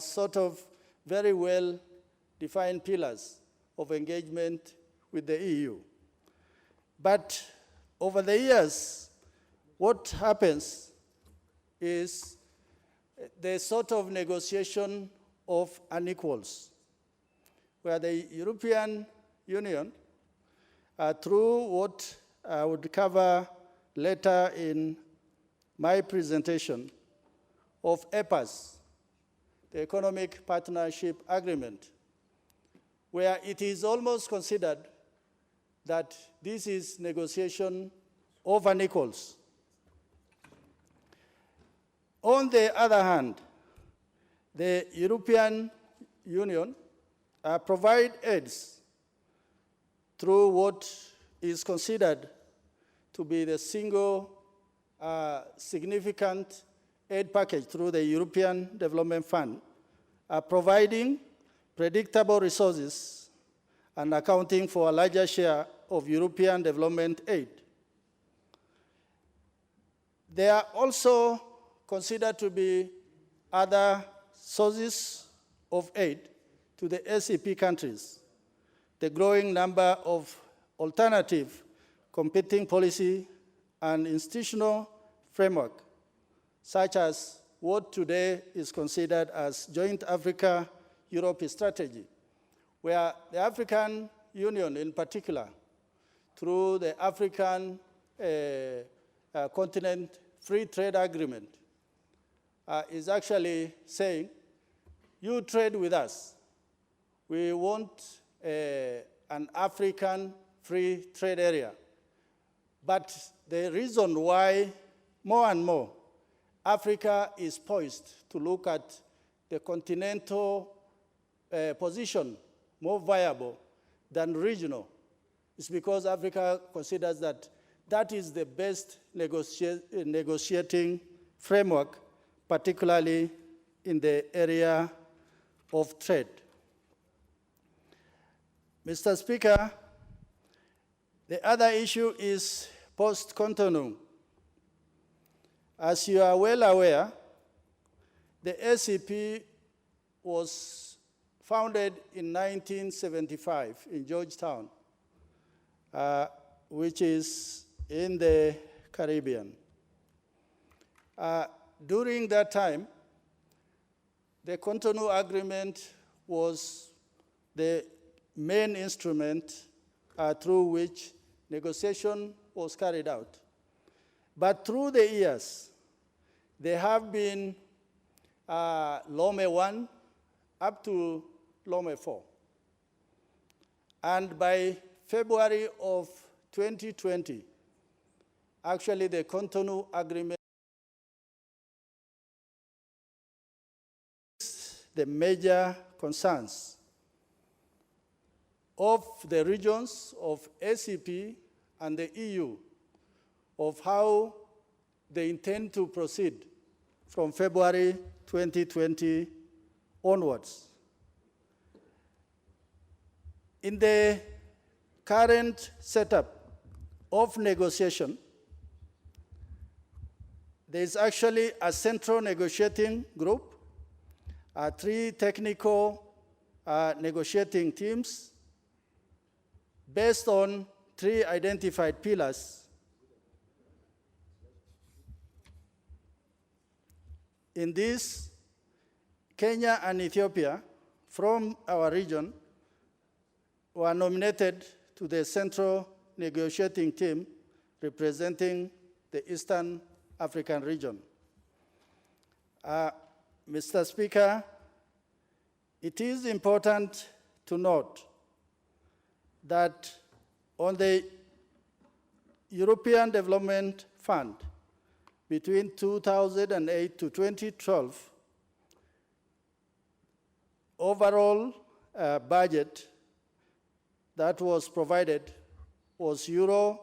Speaker 11: sort of very well-defined pillars of engagement with the EU. But over the years, what happens is the sort of negotiation of unequals, where the European Union, through what I would cover later in my presentation, of EPAS, the Economic Partnership Agreement, where it is almost considered that this is negotiation of unequals. On the other hand, the European Union provide aids through what is considered to be the single significant aid package through the European Development Fund, providing predictable resources and accounting for a larger share of European development aid. They are also considered to be other sources of aid to the ACP countries, the growing number of alternative competing policy and institutional framework, such as what today is considered as Joint Africa-Europe Strategy, where the African Union in particular, through the African Continent Free Trade Agreement, is actually saying, you trade with us. We want an African free trade area. But the reason why more and more Africa is poised to look at the continental position more viable than regional is because Africa considers that that is the best negotiating framework, particularly in the area of trade. Mr. Speaker, the other issue is post-Cotonou. As you are well aware, the ACP was founded in 1975 in Georgetown, which is in the Caribbean. During that time, the Cotonou Agreement was the main instrument through which negotiation was carried out. But through the years, there have been Lome 1 up to Lome 4. And by February of 2020, actually the Cotonou Agreement is the major concerns of the regions of ACP and the EU of how they intend to proceed from February 2020 onwards. In the current setup of negotiation, there is actually a central negotiating group, 3 technical negotiating teams based on 3 identified pillars. In this, Kenya and Ethiopia from our region were nominated to the central negotiating team representing the Eastern African region. Mr. Speaker, it is important to note that on the European Development Fund between 2008 to 2012, overall budget that was provided was euro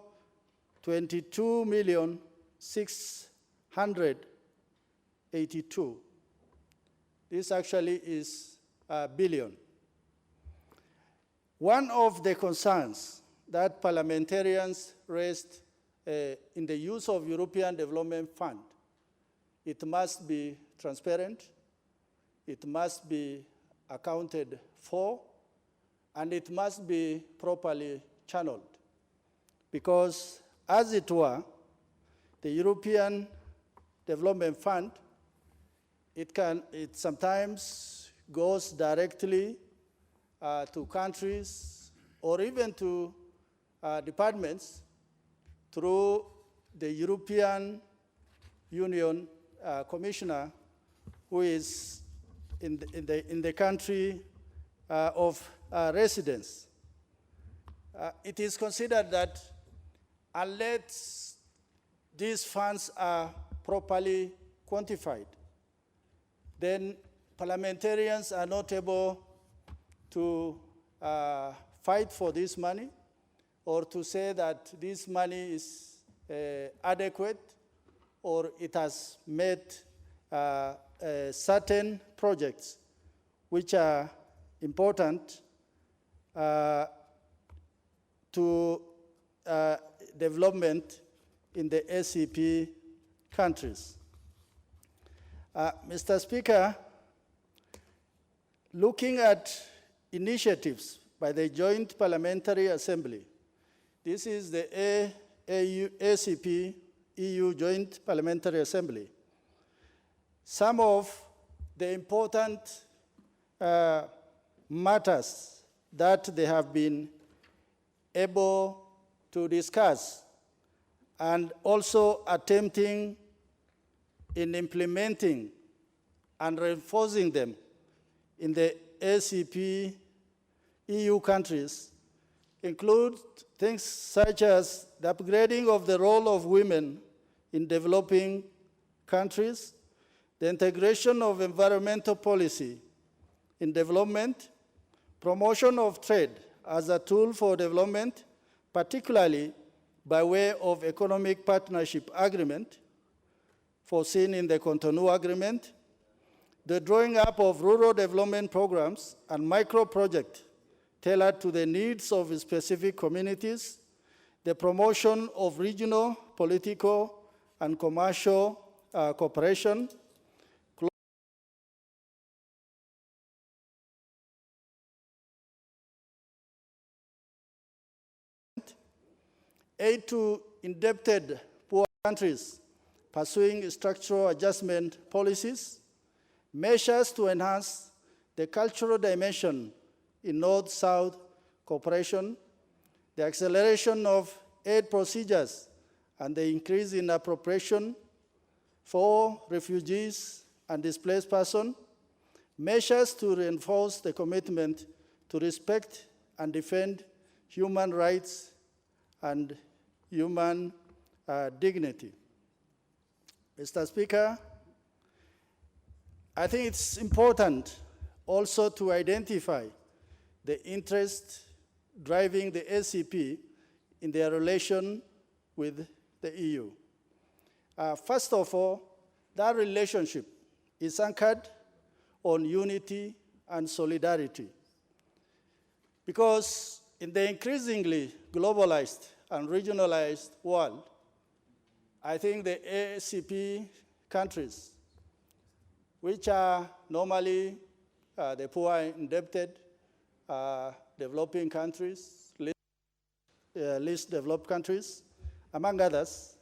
Speaker 11: 22,682,000. This actually is a billion. One of the concerns that parliamentarians raised in the use of European Development Fund, it must be transparent, it must be accounted for, and it must be properly channeled. Because, as it were, the European Development Fund, it sometimes goes directly to countries or even to departments through the European Union Commissioner who is in the country of residence. It is considered that unless these funds are properly quantified, then parliamentarians are not able to fight for this money or to say that this money is adequate or it has met certain projects which are important to development in the ACP countries. Mr. Speaker, looking at initiatives by the Joint Parliamentary Assembly, this is the ACP EU Joint Parliamentary Assembly. Some of the important matters that they have been able to discuss and also attempting in implementing and reinforcing them in the ACP EU countries include things such as the upgrading of the role of women in developing countries, the integration of environmental policy in development, promotion of trade as a tool for development, particularly by way of economic partnership agreement foreseen in the Cotonou Agreement, the drawing up of rural development programs and micro-projects tailored to the needs of specific communities, the promotion of regional, political, and commercial cooperation, aid to indebted poor countries pursuing structural adjustment policies, measures to enhance the cultural dimension in North-South cooperation, the acceleration of aid procedures and the increase in appropriation for refugees and displaced persons, measures to reinforce the commitment to respect and defend human rights and human dignity. Mr. Speaker, I think it's important also to identify the interest driving the ACP in their relation with the EU. First of all, that relationship is anchored on unity and solidarity Because in the increasingly globalized and regionalized world, I think the ACP countries, which are normally the poor and indebted, developing countries, least developed countries, among others,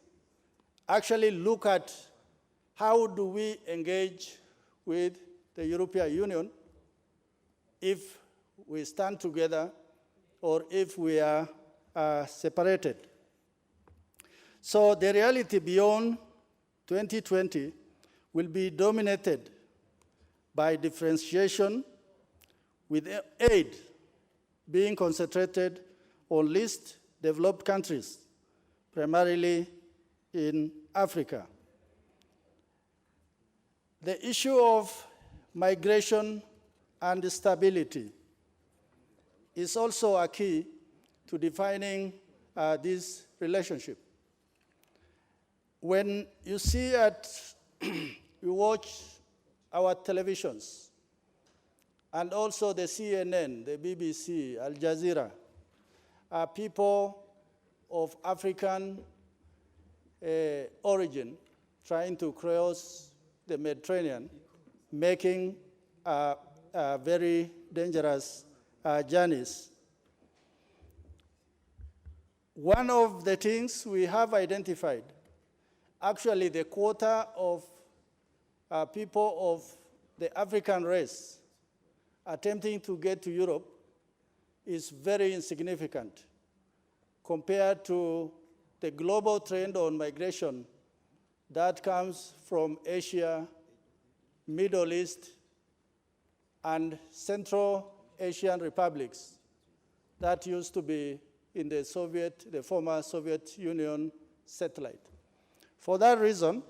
Speaker 11: actually look at how do we engage with the European Union if we stand together or if we are separated. So the reality beyond 2020 will be dominated by differentiation, with aid being concentrated on least developed countries, primarily in Africa. The issue of migration and stability is also a key to defining this relationship. When you see you watch our televisions, and also the CNN, the BBC, Al Jazeera, people of African origin trying to cross the Mediterranean, making very dangerous journeys. One of the things we have identified, actually the quota of people of the African race attempting to get to Europe is very insignificant compared to the global trend on migration that comes from Asia, Middle East, and Central Asian republics that used to be in the former Soviet Union satellite. For that reason,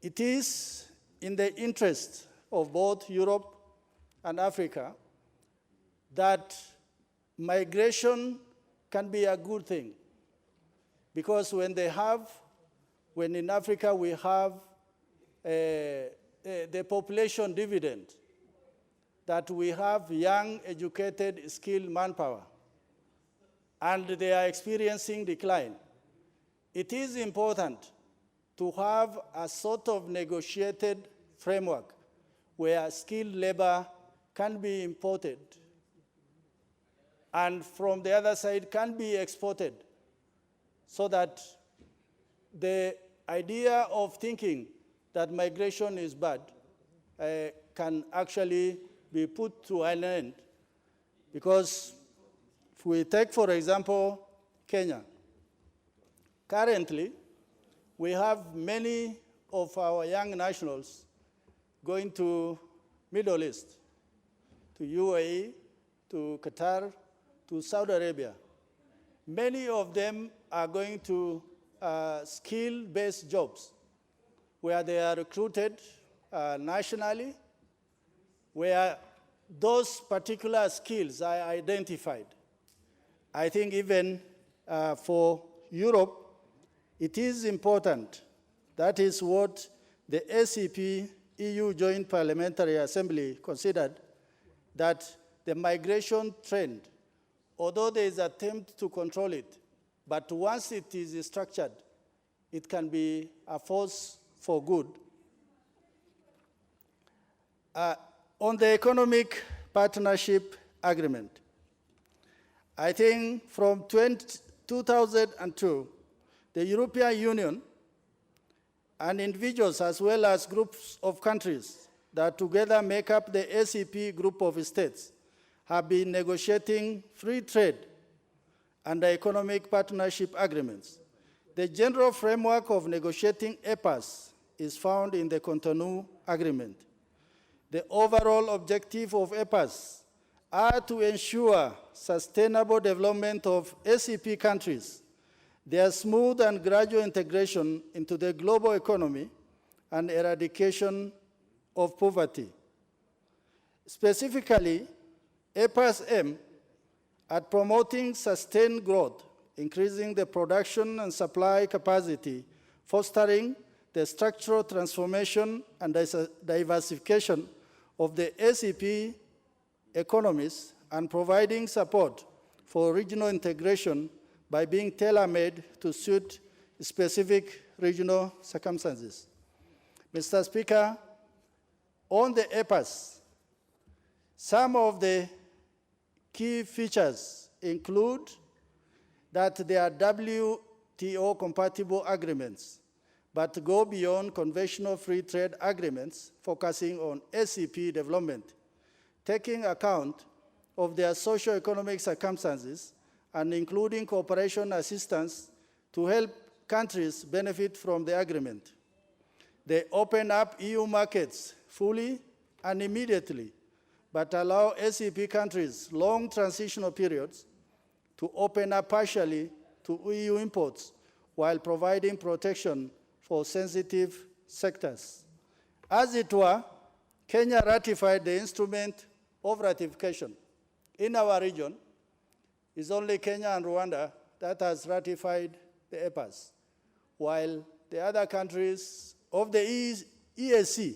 Speaker 11: it is in the interest of both Europe and Africa that migration can be a good thing. Because when in Africa we have the population dividend, that we have young, educated, skilled manpower, and they are experiencing decline, it is important to have a sort of negotiated framework where skilled labor can be imported and from the other side can be exported, so that the idea of thinking that migration is bad can actually be put to an end. Because if we take, for example, Kenya, currently we have many of our young nationals going to Middle East, to UAE, to Qatar, to Saudi Arabia. Many of them are going to skill-based jobs where they are recruited nationally, where those particular skills are identified. I think even for Europe, it is important. That is what the ACP EU Joint Parliamentary Assembly considered, that the migration trend, although there is an attempt to control it, but once it is structured, it can be a force for good. On the economic partnership agreement, I think from 2002, the European Union and individuals as well as groups of countries that together make up the ACP group of states have been negotiating free trade and economic partnership agreements. The general framework of negotiating EPAs is found in the Cotonou Agreement. The overall objective of EPAs are to ensure sustainable development of ACP countries, their smooth and gradual integration into the global economy, and eradication of poverty. Specifically, EPAs aim at promoting sustained growth, increasing the production and supply capacity, fostering the structural transformation and diversification of the ACP economies, and providing support for regional integration by being tailor-made to suit specific regional circumstances. Mr. Speaker, on the EPAs, some of the key features include that they are WTO-compatible agreements, but go beyond conventional free trade agreements, focusing on SCP development, taking account of their socio-economic circumstances and including cooperation assistance to help countries benefit from the agreement. They open up EU markets fully and immediately, but allow SCP countries long transitional periods to open up partially to EU imports while providing protection for sensitive sectors. As it were, Kenya ratified the instrument of ratification. In our region, it's only Kenya and Rwanda that has ratified the EPAs, while the other countries of the EAC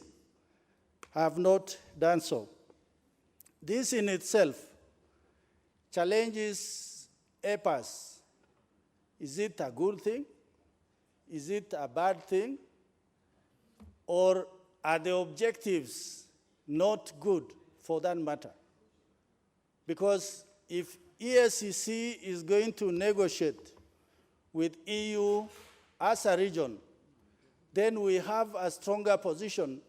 Speaker 11: have not done so. This in itself challenges EPAs. Is it a good thing? Is it a bad thing? Or are the objectives not good for that matter? Because if EACC is going to negotiate with EU as a region, then we have a stronger position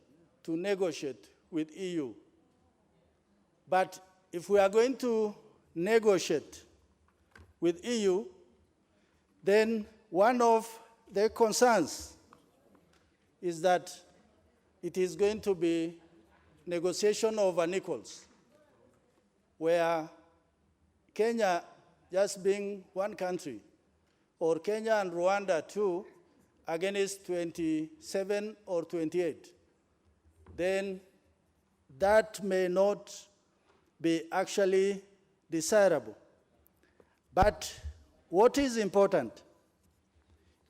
Speaker 11: to negotiate with EU. But if we are going to negotiate with EU, then one of the concerns is that it is going to be negotiation of unequals, where Kenya just being one country, or Kenya and Rwanda too, against 27 or 28, then that may not be actually desirable. But what is important,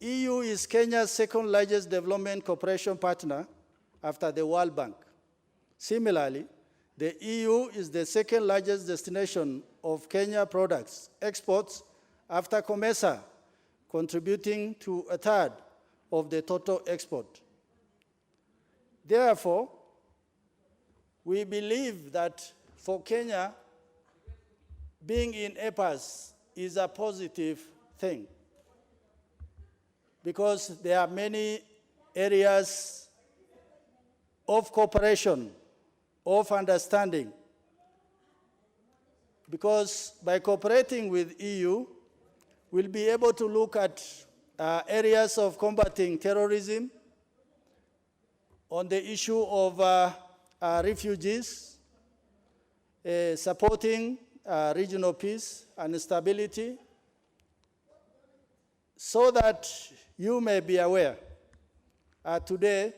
Speaker 11: EU is Kenya's second largest development cooperation partner after the World Bank. Similarly, the EU is the second largest destination of Kenya products exports after COMESA, contributing to a third of the total export. Therefore, we believe that for Kenya, being in EPAs is a positive thing, because there are many areas of cooperation, of understanding. Because by cooperating with EU, we'll be able to look at areas of combating terrorism, on the issue of refugees, supporting regional peace and stability, so that you may be aware, today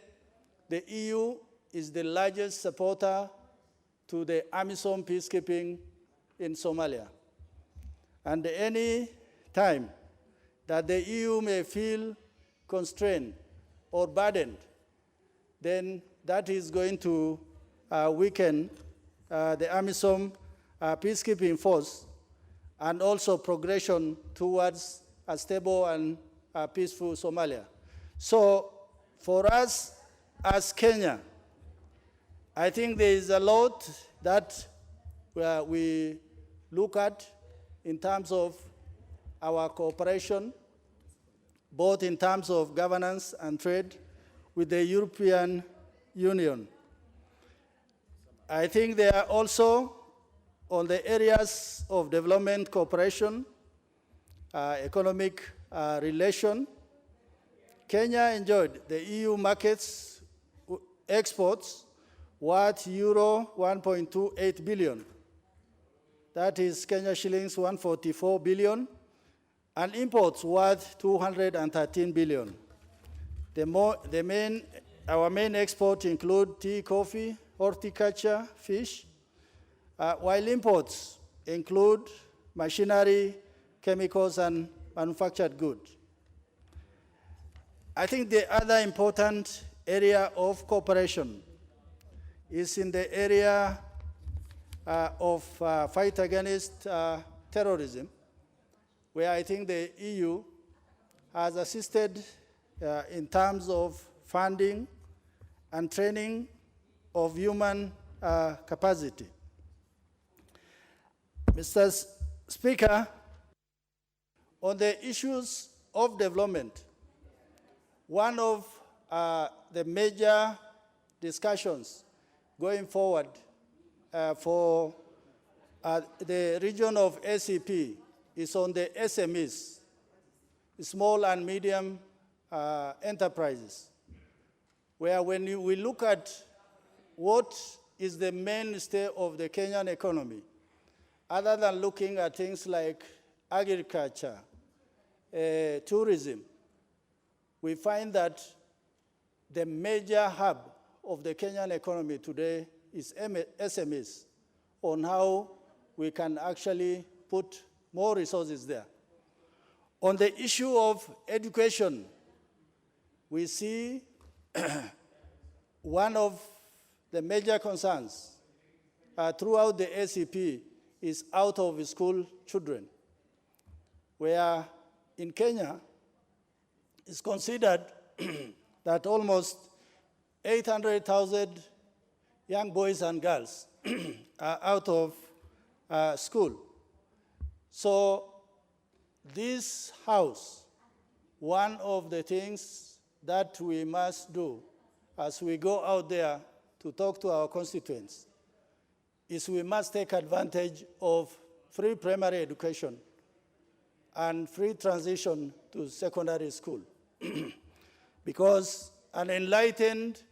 Speaker 11: the EU is the largest supporter to the AMISOM peacekeeping in Somalia. And any time that the EU may feel constrained or burdened, then that is going to weaken the AMISOM peacekeeping force and also progression towards a stable and peaceful Somalia. So for us as Kenya, I think there is a lot that we look at in terms of our cooperation, both in terms of governance and trade with the European Union. I think there are also on the areas of development cooperation, economic relation. Kenya enjoyed the EU markets exports worth euro 1.28 billion. That is Kenya shillings 144 billion, and imports worth 213 billion. Our main exports include tea, coffee, horticulture, fish, while imports include machinery, chemicals, and manufactured goods. I think the other important area of cooperation is in the area of fight against terrorism, where I think the EU has assisted in terms of funding and training of human capacity. Mr. Speaker, on the issues of development, one of the major discussions going forward for the region of ACP is on the SMEs, small and medium enterprises, where when we look at what is the mainstay of the Kenyan economy, other than looking at things like agriculture, tourism, we find that the major hub of the Kenyan economy today is SMEs, on how we can actually put more resources there. On the issue of education, we see one of the major concerns throughout the ACP is out-of-school children, where in Kenya it's considered that almost 800,000 young boys and girls are out of school. So this house, one of the things that we must do as we go out there to talk to our constituents is we must take advantage of free primary education and free transition to secondary school. Because an enlightened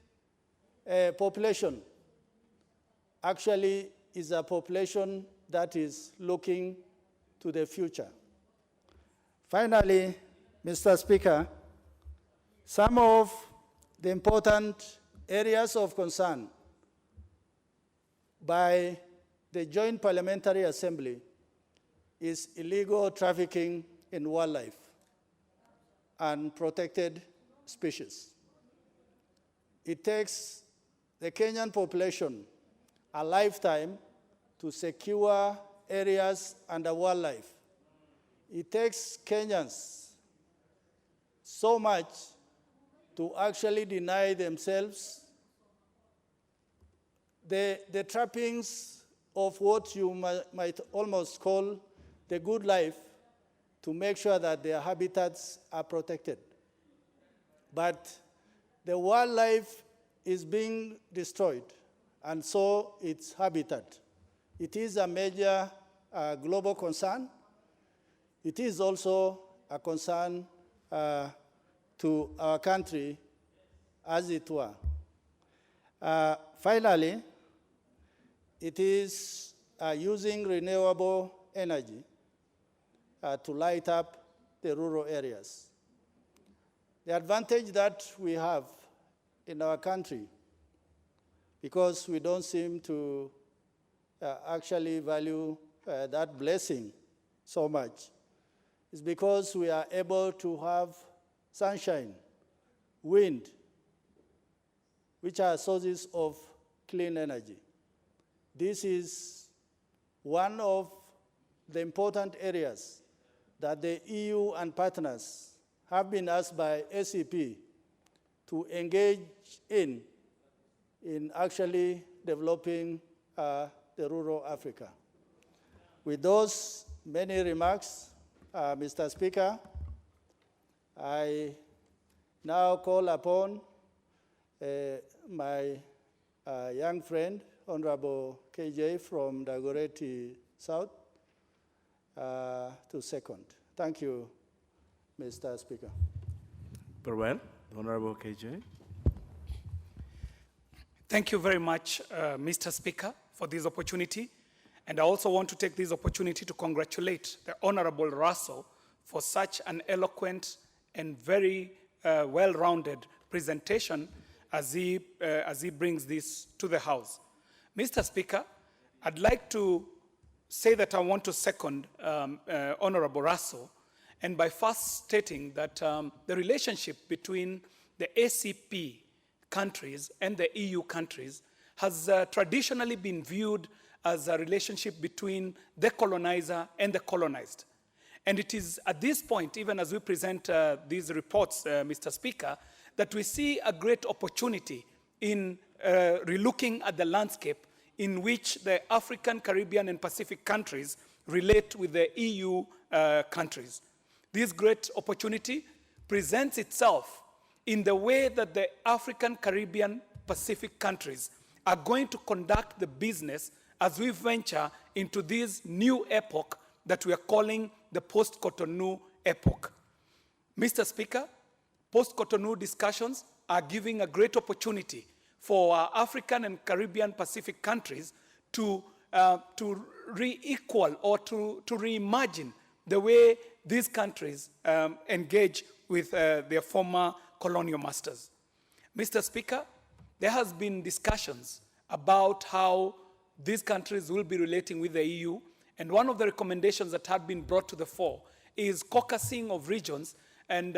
Speaker 11: population actually is a population that is looking to the future. Finally, Mr. Speaker, some of the important areas of concern by the Joint Parliamentary Assembly is illegal trafficking in wildlife and protected species. It takes the Kenyan population a lifetime to secure areas under wildlife. It takes Kenyans so much to actually deny themselves the trappings of what you might almost call the good life to make sure that their habitats are protected. But the wildlife is being destroyed, and so its habitat. It is a major global concern. It is also a concern to our country, as it were. Finally, it is using renewable energy to light up the rural areas. The advantage that we have in our country, because we don't seem to actually value that blessing so much, is because we are able to have sunshine, wind, which are sources of clean energy. This is one of the important areas that the EU and partners have been asked by ACP to engage in actually developing the rural Africa. With those many remarks, Mr. Speaker, I now call upon my young friend, Honourable KJ from Dagoretti South, to second. Thank you, Mr. Speaker.
Speaker 12: Very well, Honourable KJ.
Speaker 13: Thank you very much, Mr. Speaker, for this opportunity. And I also want to take this opportunity to congratulate the Honourable Russell for such an eloquent and very well-rounded presentation as he brings this to the House. Mr. Speaker, I'd like to say that I want to second Honourable Russell, and by first stating that the relationship between the ACP countries and the EU countries has traditionally been viewed as a relationship between the colonizer and the colonized. And it is at this point, even as we present these reports, Mr. Speaker, that we see a great opportunity in relooking at the landscape in which the African, Caribbean, and Pacific countries relate with the EU countries. This great opportunity presents itself in the way that the African, Caribbean, Pacific countries are going to conduct the business as we venture into this new epoch that we are calling the post-Cotonou epoch. Mr. Speaker, post-Cotonou discussions are giving a great opportunity for African and Caribbean Pacific countries to re-equal or to reimagine the way these countries engage with their former colonial masters. Mr. Speaker, there has been discussions about how these countries will be relating with the EU, and one of the recommendations that had been brought to the fore is caucusing of regions and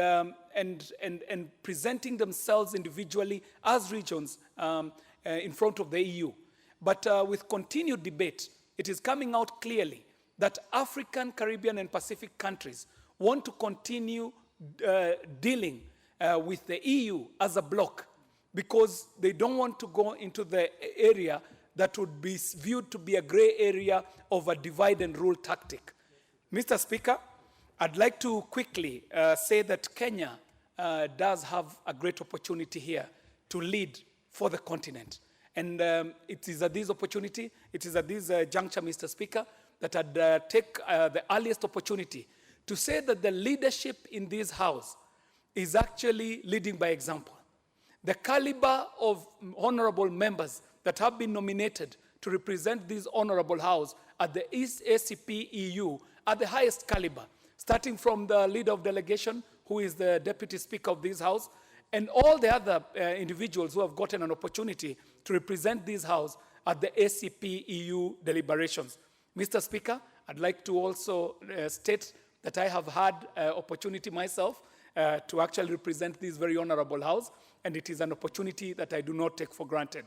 Speaker 13: presenting themselves individually as regions in front of the EU. But with continued debate, it is coming out clearly that African, Caribbean, and Pacific countries want to continue dealing with the EU as a bloc because they don't want to go into the area that would be viewed to be a gray area of a divide and rule tactic. Mr. Speaker, I'd like to quickly say that Kenya does have a great opportunity here to lead for the continent. And it is at this opportunity, it is at this juncture, Mr. Speaker, that I'd take the earliest opportunity to say that the leadership in this House is actually leading by example. The caliber of honorable members that have been nominated to represent this honorable House at the ACP EU are the highest caliber, starting from the leader of delegation, who is the Deputy Speaker of this House, and all the other individuals who have gotten an opportunity to represent this House at the ACP EU deliberations. Mr. Speaker, I'd like to also state that I have had opportunity myself to actually represent this very honorable House, and it is an opportunity that I do not take for granted.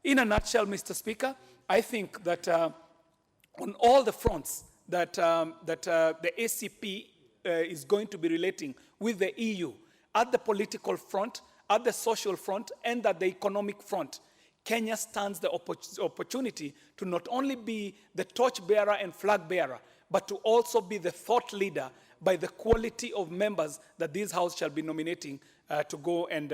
Speaker 13: In a nutshell, Mr. Speaker, I think that on all the fronts that the ACP is going to be relating with the EU, at the political front, at the social front, and at the economic front, Kenya stands the opportunity to not only be the torchbearer and flag bearer, but to also be the thought leader by the quality of members that this House shall be nominating to go and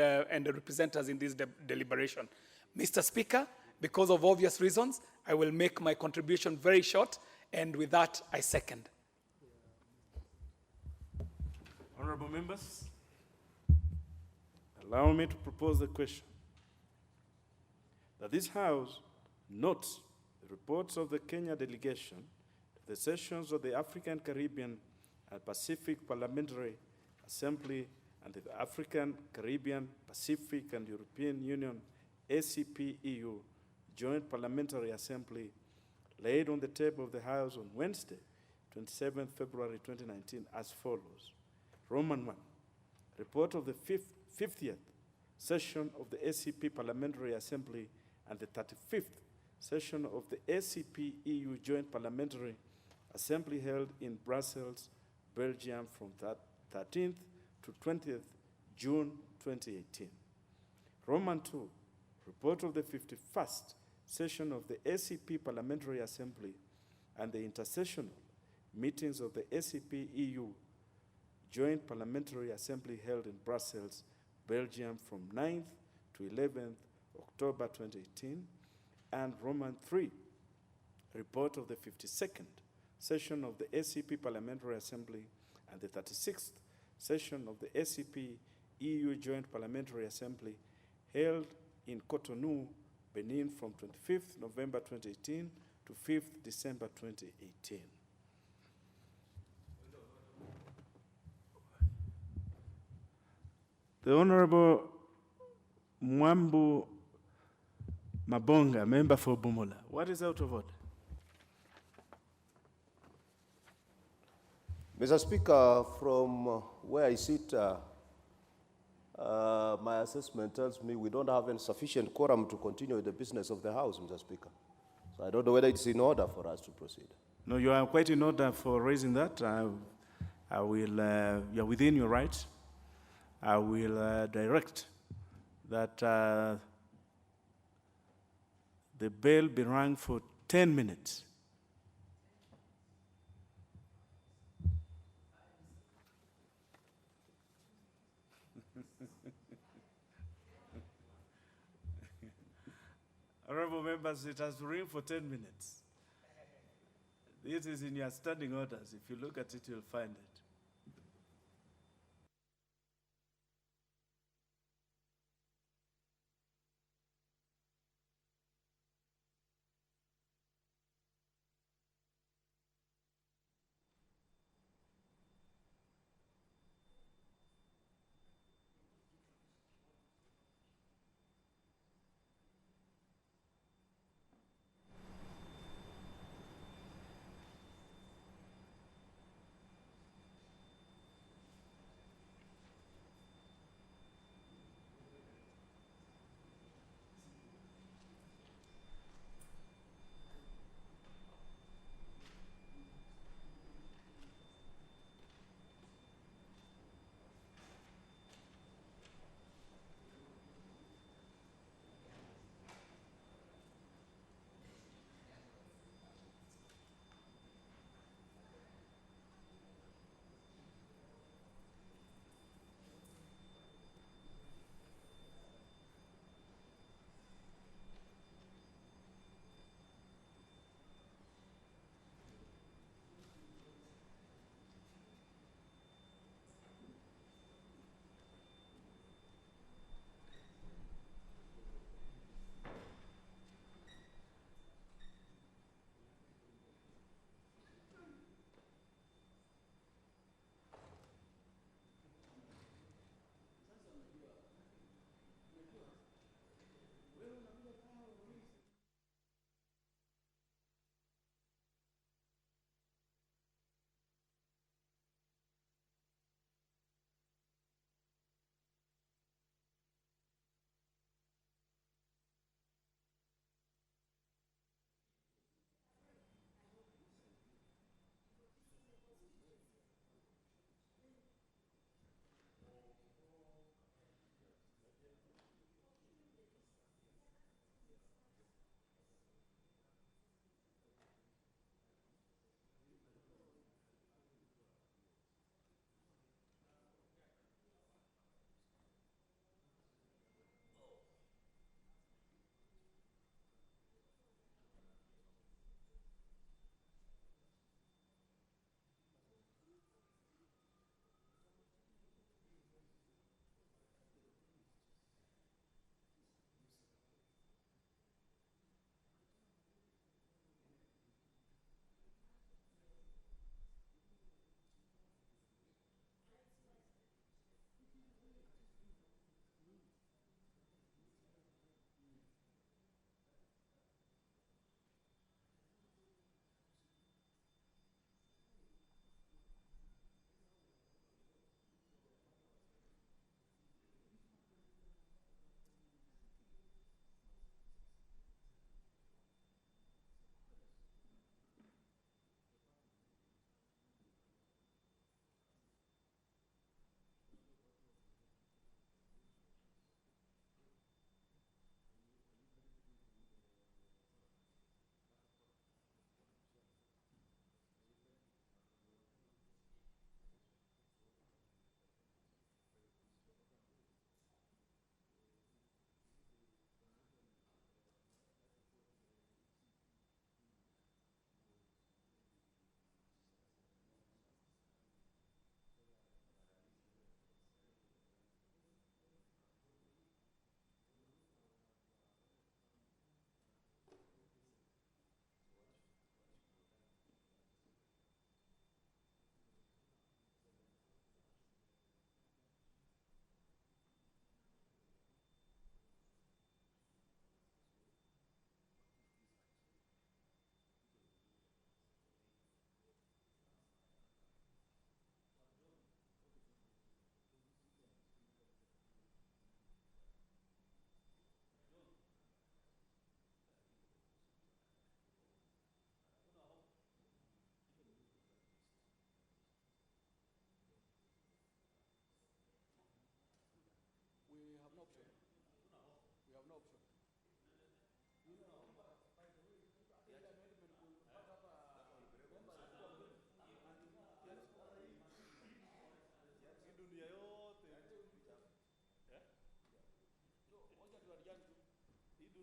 Speaker 13: represent us in this deliberation. Mr. Speaker, because of obvious reasons, I will make my contribution very short, and with that, I second.
Speaker 22: Honorable members, allow me to propose the question that this House notes the reports of the Kenya delegation to the sessions of the African, Caribbean, and Pacific Parliamentary Assembly and the African, Caribbean, Pacific, and European Union ACP-EU Joint Parliamentary Assembly laid on the table of the House on Wednesday, 27 February 2019 as follows. Roman 1, report of the 50th session of the ACP Parliamentary Assembly and the 35th session of the ACP-EU Joint Parliamentary Assembly held in Brussels, Belgium from 13th to 20th June 2018. Roman 2, report of the 51st session of the ACP Parliamentary Assembly and the intersessional meetings of the ACP-EU Joint Parliamentary Assembly held in Brussels, Belgium from 9th to 11th October 2018, and Roman 3, report of the 52nd session of the ACP Parliamentary Assembly and the 36th session of the ACP-EU Joint Parliamentary Assembly held in Cotonou, Benin from 25th November 2018 to 5th December 2018. The Honourable Mwambu Mabonga, member for Bommana. What is out of order?
Speaker 3: Mr. Speaker, from where I sit, my assessment tells me we don't have sufficient quorum to continue with the business of the House, Mr. Speaker. So So I don't know whether it's in order for us to proceed.
Speaker 22: No, you are quite in order for raising that. I will, you're within your right. I will direct that the bell be rung for 10 minutes. Honorable members, it has to ring for 10 minutes. This is in your standing orders. If you look at it, you'll find it.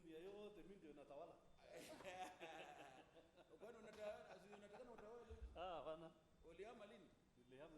Speaker 22: Ethiopia yote mimi ndio natawala.
Speaker 2: Kwani unataka utawala?
Speaker 22: Ah, bana.
Speaker 2: Ulihama lini?
Speaker 22: Nilihama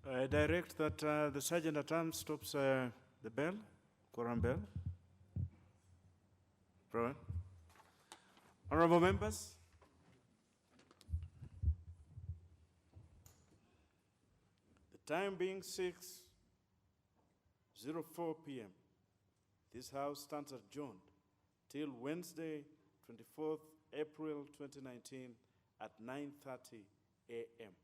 Speaker 22: I direct that the Sergeant at Arms stops the bell, quorum bell. Proven. Honourable members, the time being 6:04 p.m., this House stands adjourned till Wednesday, 24th April 2019 at 9:30 a.m.